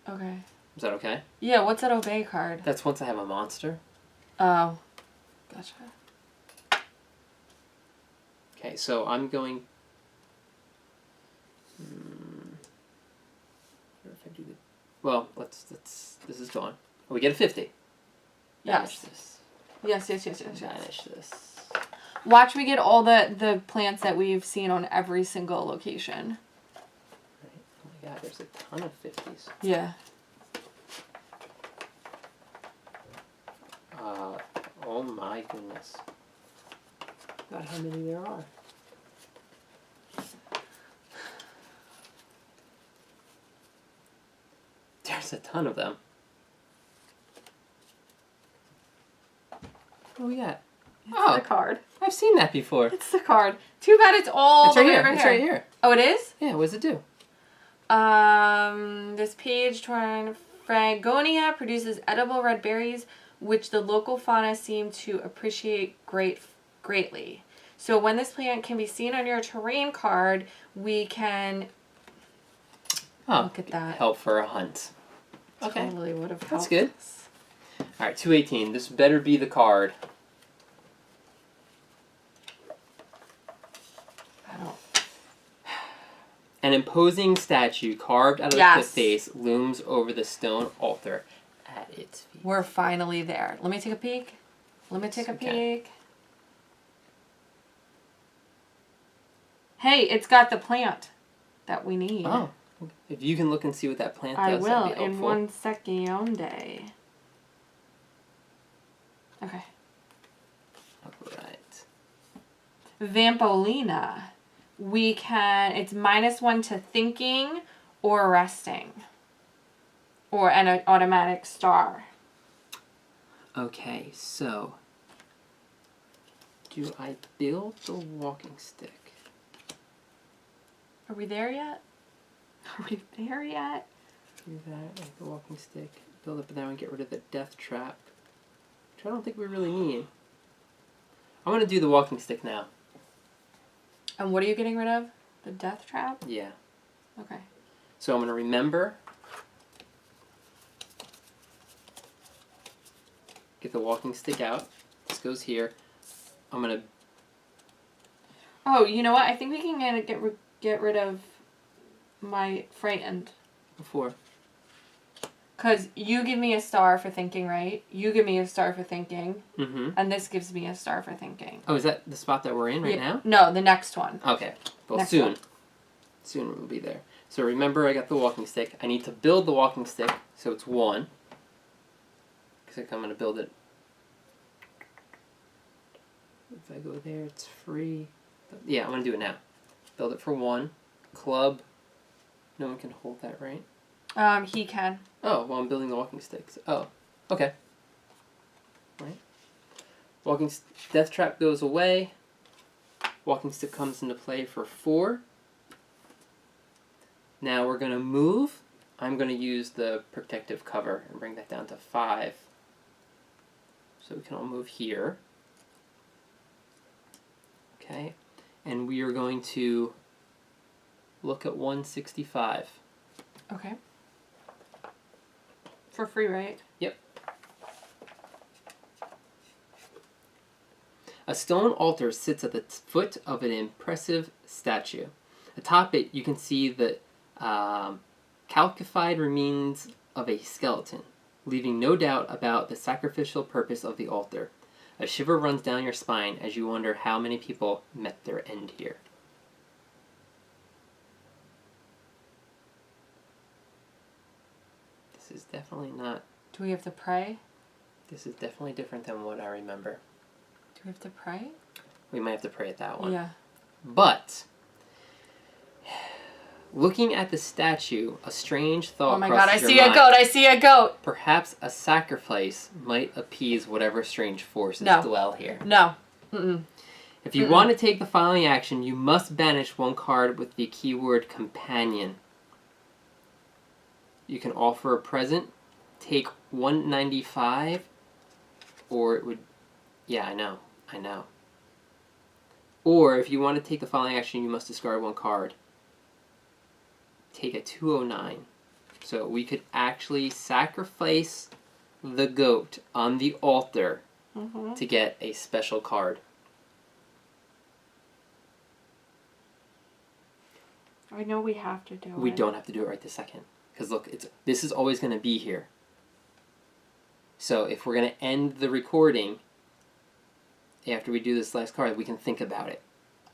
Okay. Is that okay? Yeah, what's that obey card? That's once I have a monster. Oh. Gotcha. Okay, so I'm going... If I do the... Well, let's... This is gone. Oh, we get a 50. Banish Yes. this. Yes. Banish this. Watch me get all the plants that we've seen on every single location. Right. Oh my god, there's a ton of 50s. Yeah. Oh my goodness. God, how many there are. There's a ton of them. What do we got? It's the card. I've seen that before. It's the card. Too bad it's all It's right the way here. over It's here. right here. Oh, it is? Yeah, what does it do? This page torn Fragonia produces edible red berries, which the local fauna seem to appreciate greatly. So when this plant can be seen on your terrain card, we can look at that. Help for a hunt. Okay. Totally would have helped. That's good. us. Alright, 218. This better be the card. I don't. An imposing statue carved out of the cliff face looms over the stone altar at its feet. We're finally there. Let me take a peek. Let me take a peek. Hey, it's got the plant that we need. Oh. If you can look and see what that plant does, I will that'd be in helpful. 1 second. Okay. Alright. Vampolina. It's -1 to thinking or resting. Or an automatic star. Okay, so do I build the walking stick? Are we there yet? Are we there yet? Do that, like the walking stick, build it, but then I get rid of the death trap, which I don't think we really need. I'm gonna do the walking stick now. And what are you getting rid of? The death trap? Yeah. Okay. So I'm gonna remember. Get the walking stick out. This goes here. I'm gonna. Oh, you know what? I think we can get rid of my frightened. Before. Because you give me a star for thinking, right? You give me a star for thinking. Mm-hmm. And this gives me a star for thinking. Oh, is that the spot that we're in right now? No, the next one. Okay. Well, Next soon. one. Soon we'll be there. So remember, I got the walking stick. I need to build the walking stick, so it's 1. Because I'm going to build it. If I go there, it's free. Yeah, I'm going to do it now. Build it for 1. Club. No one can hold that, right? He can. Oh, well, I'm building the walking sticks. Oh, okay. Right. Death trap goes away. Walking stick comes into play for 4. Now we're going to move. I'm going to use the protective cover and bring that down to 5. So we can all move here. Okay. And we are going to look at 165. Okay. For free, right? Yep. A stone altar sits at the foot of an impressive statue. Atop it, you can see the calcified remains of a skeleton, leaving no doubt about the sacrificial purpose of the altar. A shiver runs down your spine as you wonder how many people met their end here. This is definitely not... Do we have to pray? This is definitely different than what I remember. Do we have to pray? We might have to pray at that one. Yeah. But, looking at the statue, a strange thought Oh my god, I crosses see your a mind. goat! I see a goat! Perhaps a sacrifice might appease whatever strange forces No. dwell here. No. Mm-mm. If you want to take the following action, you must banish one card with the keyword companion. You can offer a present, take 195, or it would... Yeah, I know. Or if you want to take the following action, you must discard one card. Take a 209. So we could actually sacrifice the goat on the altar to get a special card. I know we have to do it. We don't have to do it right this second. Because look, this is always going to be here. So if we're going to end the recording after we do this last card, we can think about it.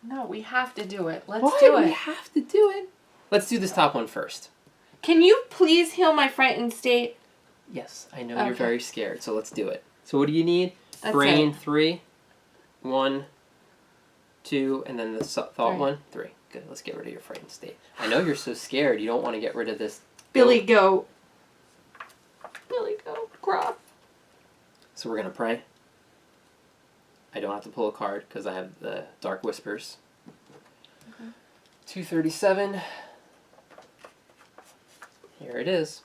No, we have to do it. Let's Why? do it. We have to do it. Let's do this top one first. Can you please heal my frightened state? Yes, I know you're very scared, so let's do it. So what do you need? That's Brain, it. 3. 1, 2, and then the thought 3. 1, 3. Good, let's get rid of your frightened state. I know you're so scared, you don't want to get rid of this Billy goat. Billy goat. Gruff. So we're going to pray. I don't have to pull a card because I have the Dark Whispers. Okay. 237. Here it is.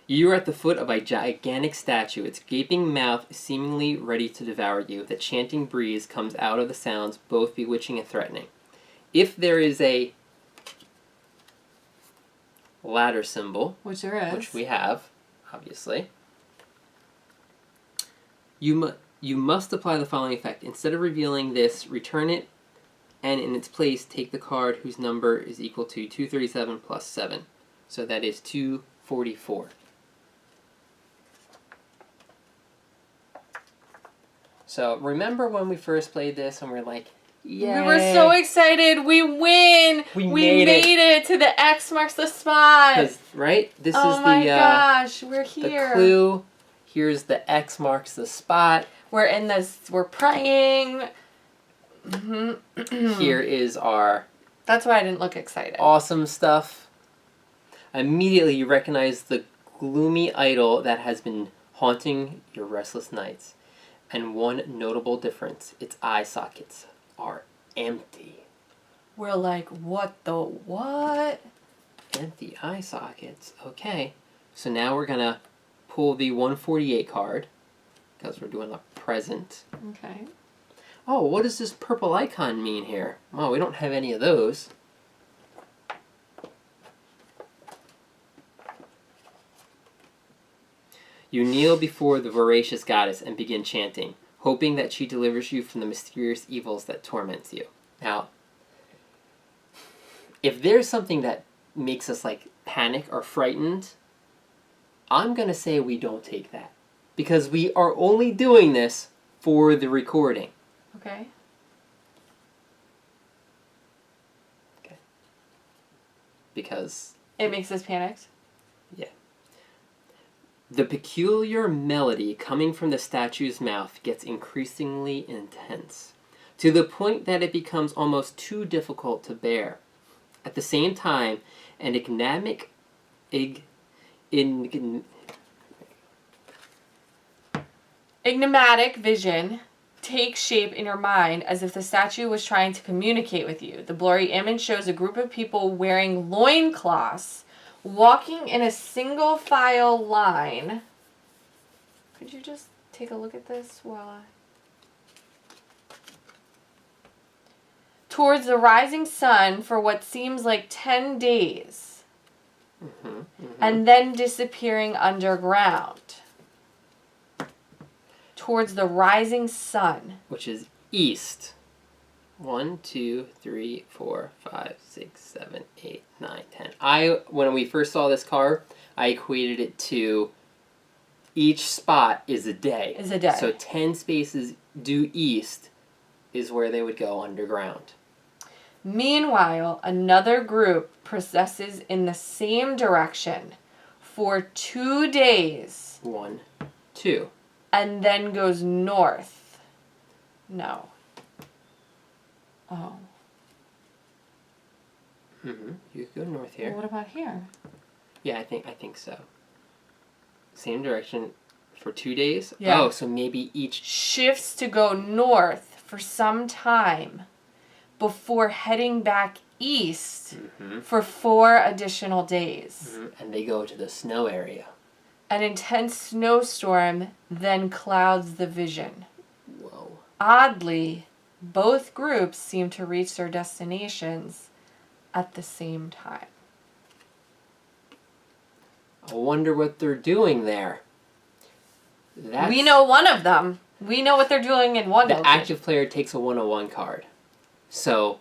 You are at the foot of a gigantic statue, its gaping mouth seemingly ready to devour you. The chanting breeze comes out of the sounds, both bewitching and threatening. If there is a ladder symbol, Which there is. which we have, obviously, you must apply the following effect. Instead of revealing this, return it, and in its place, take the card whose number is equal to 237 plus 7. So that is 244. So remember when we first played this and we're like, yay! We were so excited. We win. We made it to the X marks the spot. Right? This oh is my gosh, we're here. the clue. Here's the X marks the spot. We're in this. We're praying. Here is our... That's why I didn't look excited. Awesome stuff. Immediately you recognize the gloomy idol that has been haunting your restless nights. And one notable difference, its eye sockets are empty. We're like, what the what? Empty eye sockets. Okay. So now we're going to pull the 148 card, because we're doing a present. Okay. Oh, what does this purple icon mean here? Well, we don't have any of those. You kneel before the Voracious goddess and begin chanting, hoping that she delivers you from the mysterious evils that torments you. Now, if there's something that makes us like panic or frightened, I'm going to say we don't take that. Because we are only doing this for the recording. Okay. Okay. Because... It makes us panicked? Yeah. The peculiar melody coming from the statue's mouth gets increasingly intense, to the point that it becomes almost too difficult to bear. At the same time, an enigmatic vision takes shape in your mind as if the statue was trying to communicate with you. The blurry image shows a group of people wearing loincloths, walking in a single file line. Could you just take a look at this while towards the rising sun for what seems like 10 days. And then disappearing underground. Towards the rising sun. Which is east. 1, 2, 3, 4, 5, 6, 7, 8, 9, 10. When we first saw this card, I equated it to each spot is a day. Is a day. So 10 spaces due east is where they would go underground. Meanwhile, another group processes in the same direction for 2 days. 1, 2. And then goes north. No. Oh. You could go north here. Well, what about here? Yeah, I think so. Same direction for 2 days? Yeah. Oh, so maybe each... Shifts to go north for some time before heading back east for 4 additional days. And they go to the snow area. An intense snowstorm then clouds the vision. Whoa. Oddly, both groups seem to reach their destinations at the same time. I wonder what they're doing there. We know one of them. We know what they're doing in one The location. active player takes a 101 card. So,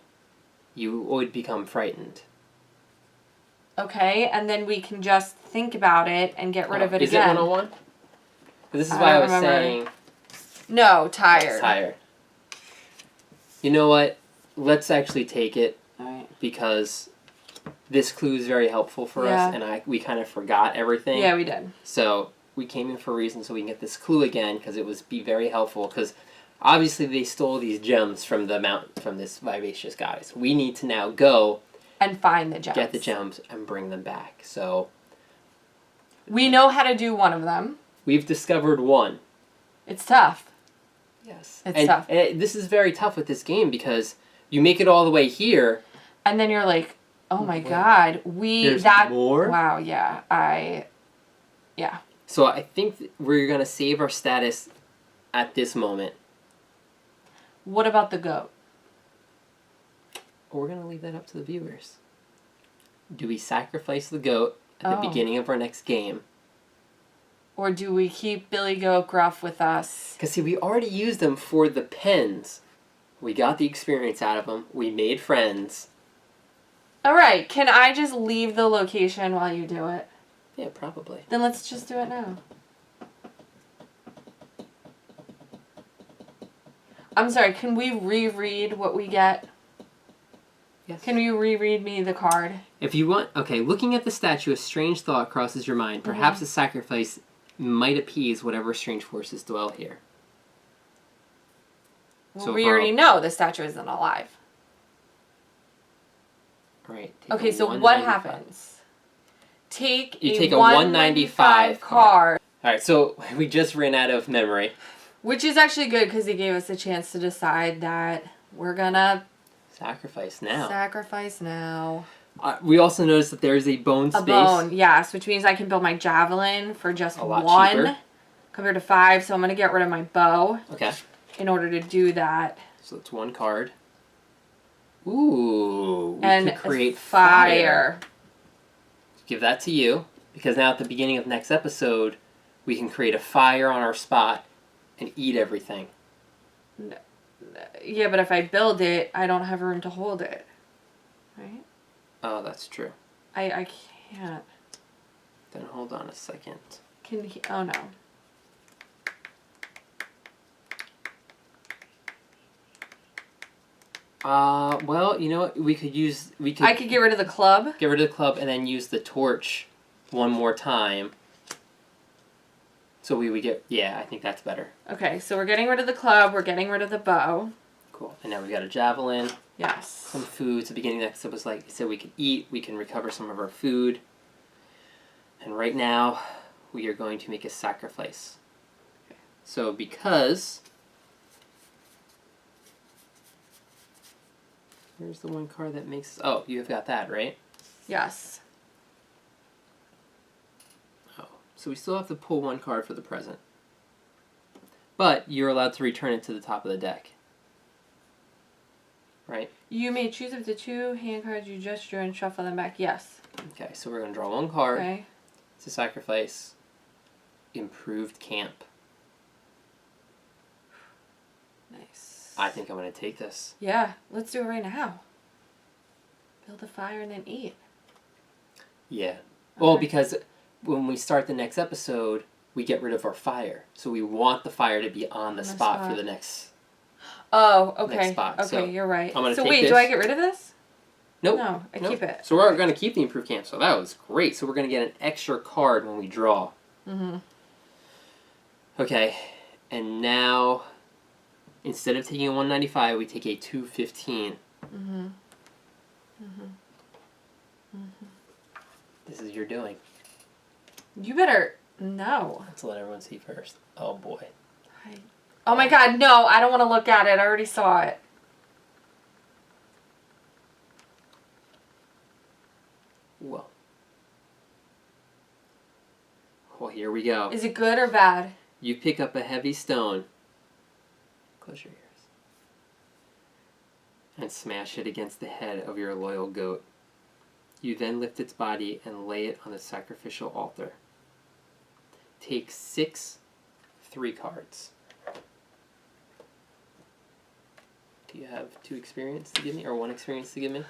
you would become frightened. Okay, and then we can just think about it and get rid of it is again. Is it 101? This is I why I don't was remember. saying... No, tired. Tired. You know what? Let's actually take it. Alright. Because this clue is very helpful for us, and we kind of forgot everything. Yeah, we did. So we came in for a reason so we can get this clue again, because it would be very helpful. Because obviously they stole these gems from the mountain, from this Voracious guys. We need to now go and find the gems. get the gems and bring them back. So we know how to do one of them. we've discovered one. It's tough. Yes, It's tough. And this is very tough with this game because you make it all the way here. And then you're like, oh my god, There's more? Wow, yeah, yeah. So I think we're going to save our status at this moment. What about the goat? Or we're going to leave that up to the viewers. Do we sacrifice the goat at the beginning of our next game? Or do we keep Billy Goat Gruff with us? Because see, we already used them for the pens. We got the experience out of them. We made friends. Alright, can I just leave the location while you do it? Yeah, probably. Then let's just do it now. I'm sorry, can we reread what we get? Yes. Can you reread me the card? If you want... Okay, looking at the statue, a strange thought crosses your mind. Perhaps a sacrifice might appease whatever strange forces dwell here. Well, So we far- already know the statue isn't alive. Right. Okay, so what 195. happens? Take You a take a 195 card. Alright, so we just ran out of memory. Which is actually good because it gave us a chance to decide that we're gonna Sacrifice now. sacrifice now. We also noticed that there's a bone A space. bone, yes, which means I can build my javelin for just A lot 1 cheaper. compared to 5. So I'm gonna get rid of my bow Okay. in order to do that. So it's 1 card. Ooh. We And can create fire. Give that to you. Because now at the beginning of next episode, we can create a fire on our spot and eat everything. Yeah, but if I build it, I don't have room to hold it. Right? Oh, that's true. I can't. Then hold on a second. Can he? Oh no. Well, you know what? We could I could get rid of the club. get rid of the club and then use the torch one more time. So we would get, yeah, I think that's better. Okay, so we're getting rid of the club. We're getting rid of the bow. Cool. And now we've got a javelin, Yes. some food. So the beginning of the episode was like, so we could eat, we can recover some of our food. And right now, we are going to make a sacrifice. Okay. So because... Where's the 1 card that makes... Oh, you have got that, right? Yes. Oh, so we still have to pull 1 card for the present. But you're allowed to return it to the top of the deck. Right? You may choose up to 2 hand cards you just drew and shuffle them back. Yes. Okay, so we're going to draw 1 card Okay. to sacrifice Improved Camp. Nice. I think I'm going to take this. Yeah, let's do it right now. Build a fire and then eat. Yeah. Well, Okay. because when we start the next episode, we get rid of our fire. So we want the fire to be on the spot for the next... Oh, okay. Next spot, Okay, so you're right. I'm gonna So take wait, this. do I get rid of this? Nope. No, I Nope. keep it. So we're going to keep the Improved Camp. So that was great. So we're going to get an extra card when we draw. Mm-hmm. Okay. And now, instead of taking a 195, we take a 215. Mm-hmm. Mm-hmm. Mm-hmm. This is your doing. You better... No. Let's let everyone see first. Oh, boy. Oh my god, no, I don't want to look at it. I already saw it. Well. Well, here we go. Is it good or bad? You pick up a heavy stone. Close your ears. And smash it against the head of your loyal goat. You then lift its body and lay it on the sacrificial altar. Take 6 3 cards. Do you have 2 experience to give me, or 1 experience to give me?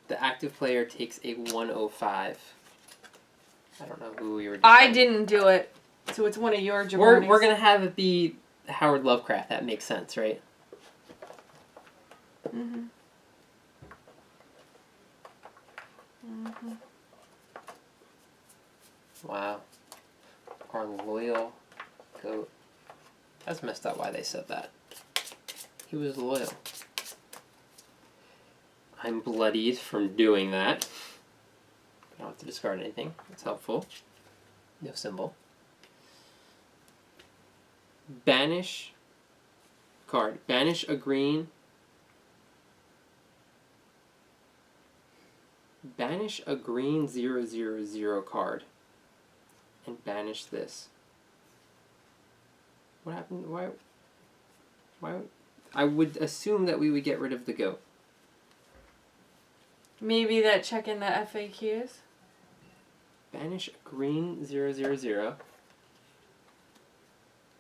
The active player takes a 105. I don't know who we were. I didn't do it, so it's one of your jabronis. We're gonna have it be Howard Lovecraft. That makes sense, right? Mm-hmm. Mm-hmm. Wow. Our loyal goat. That's messed up why they said that. He was loyal. I'm bloodied from doing that. I don't have to discard anything. That's helpful. No symbol. Banish card. Banish a green. Banish a green 0/0/0 card. And banish this. What happened? Why? I would assume that we would get rid of the goat. Maybe that check in the FAQs? Banish a green 0/0/0.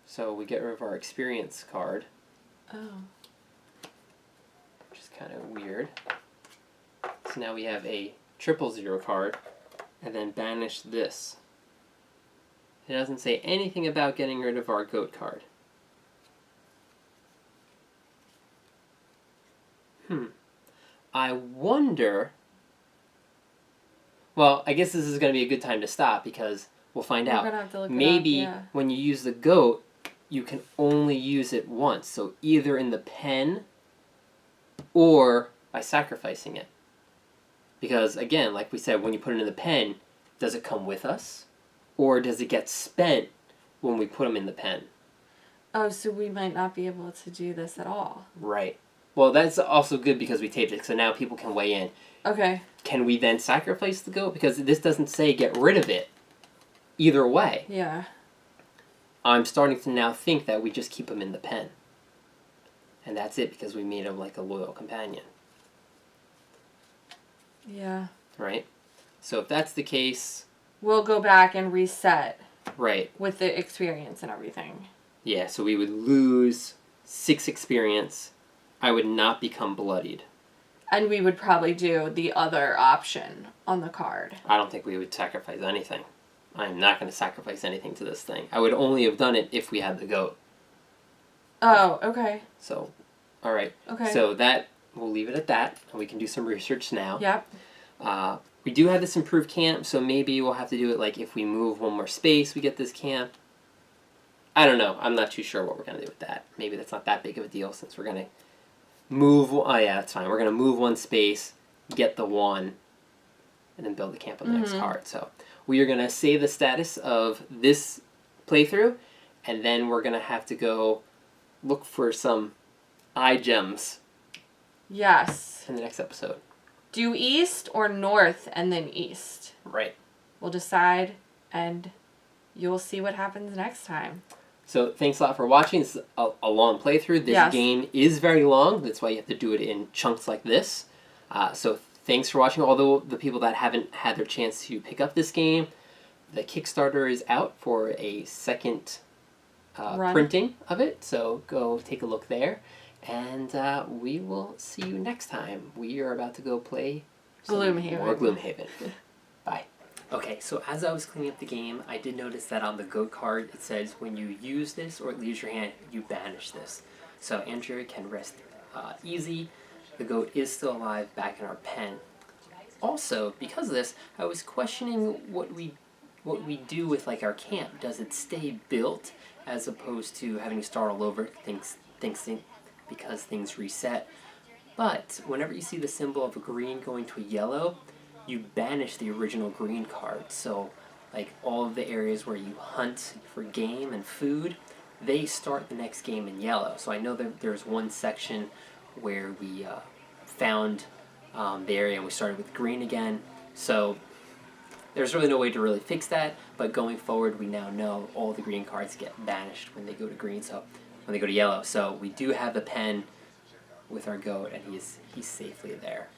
So we get rid of our experience card. Oh. Which is kind of weird. So now we have a 0/0 card. And then banish this. It doesn't say anything about getting rid of our goat card. I wonder... Well, I guess this is going to be a good time to stop because we'll find out. We're gonna have to look it Maybe up, yeah. when you use the goat, you can only use it once. So either in the pen or by sacrificing it. Because, again, like we said, when you put it in the pen, does it come with us? Or does it get spent when we put them in the pen? Oh, so we might not be able to do this at all. Right. Well, that's also good because we taped it, so now people can weigh in. Okay. Can we then sacrifice the goat? Because this doesn't say get rid of it. Either way. Yeah. I'm starting to now think that we just keep him in the pen. And that's it because we made him like a loyal companion. Yeah. Right? So if that's the case... We'll go back and reset. Right. With the experience and everything. Yeah, so we would lose 6 experience. I would not become bloodied. And we would probably do the other option on the card. I don't think we would sacrifice anything. I am not going to sacrifice anything to this thing. I would only have done it if we had the goat. Oh, okay. So, alright. Okay. So that, we'll leave it at that, and we can do some research now. Yep. We do have this improved camp, so maybe we'll have to do it like if we move 1 more space, we get this camp. I don't know. I'm not too sure what we're going to do with that. Maybe that's not that big of a deal since we're going to move... Oh, yeah, that's fine. We're going to move 1 space, get the 1, and then build the camp on the next card. So we are going to save the status of this playthrough, and then we're going to have to go look for some eye gems Yes. in the next episode. Do east or north and then east. Right. We'll decide and you'll see what happens next time. So thanks a lot for watching. This is a long playthrough. This Yes. game is very long. That's why you have to do it in chunks like this. So thanks for watching. Although the people that haven't had their chance to pick up this game, the Kickstarter is out for a second printing of it. So go take a look there. And we will see you next time. We are about to go play Gloomhaven. more Gloomhaven. Bye. Okay, so as I was cleaning up the game, I did notice that on the goat card it says when you use this or it leaves your hand, you banish this. So Andrea can rest easy. The goat is still alive back in our pen. Also, because of this, I was questioning what we do with like our camp. Does it stay built as opposed to having to start all over because things reset? But whenever you see the symbol of a green going to a yellow, you banish the original green card. So like all of the areas where you hunt for game and food, they start the next game in yellow. So I know that there's one section where we found the area and we started with green again. So there's really no way to really fix that, but going forward we now know all the green cards get banished when they go to green, so when they go to yellow. So we do have the pen with our goat and he's safely there.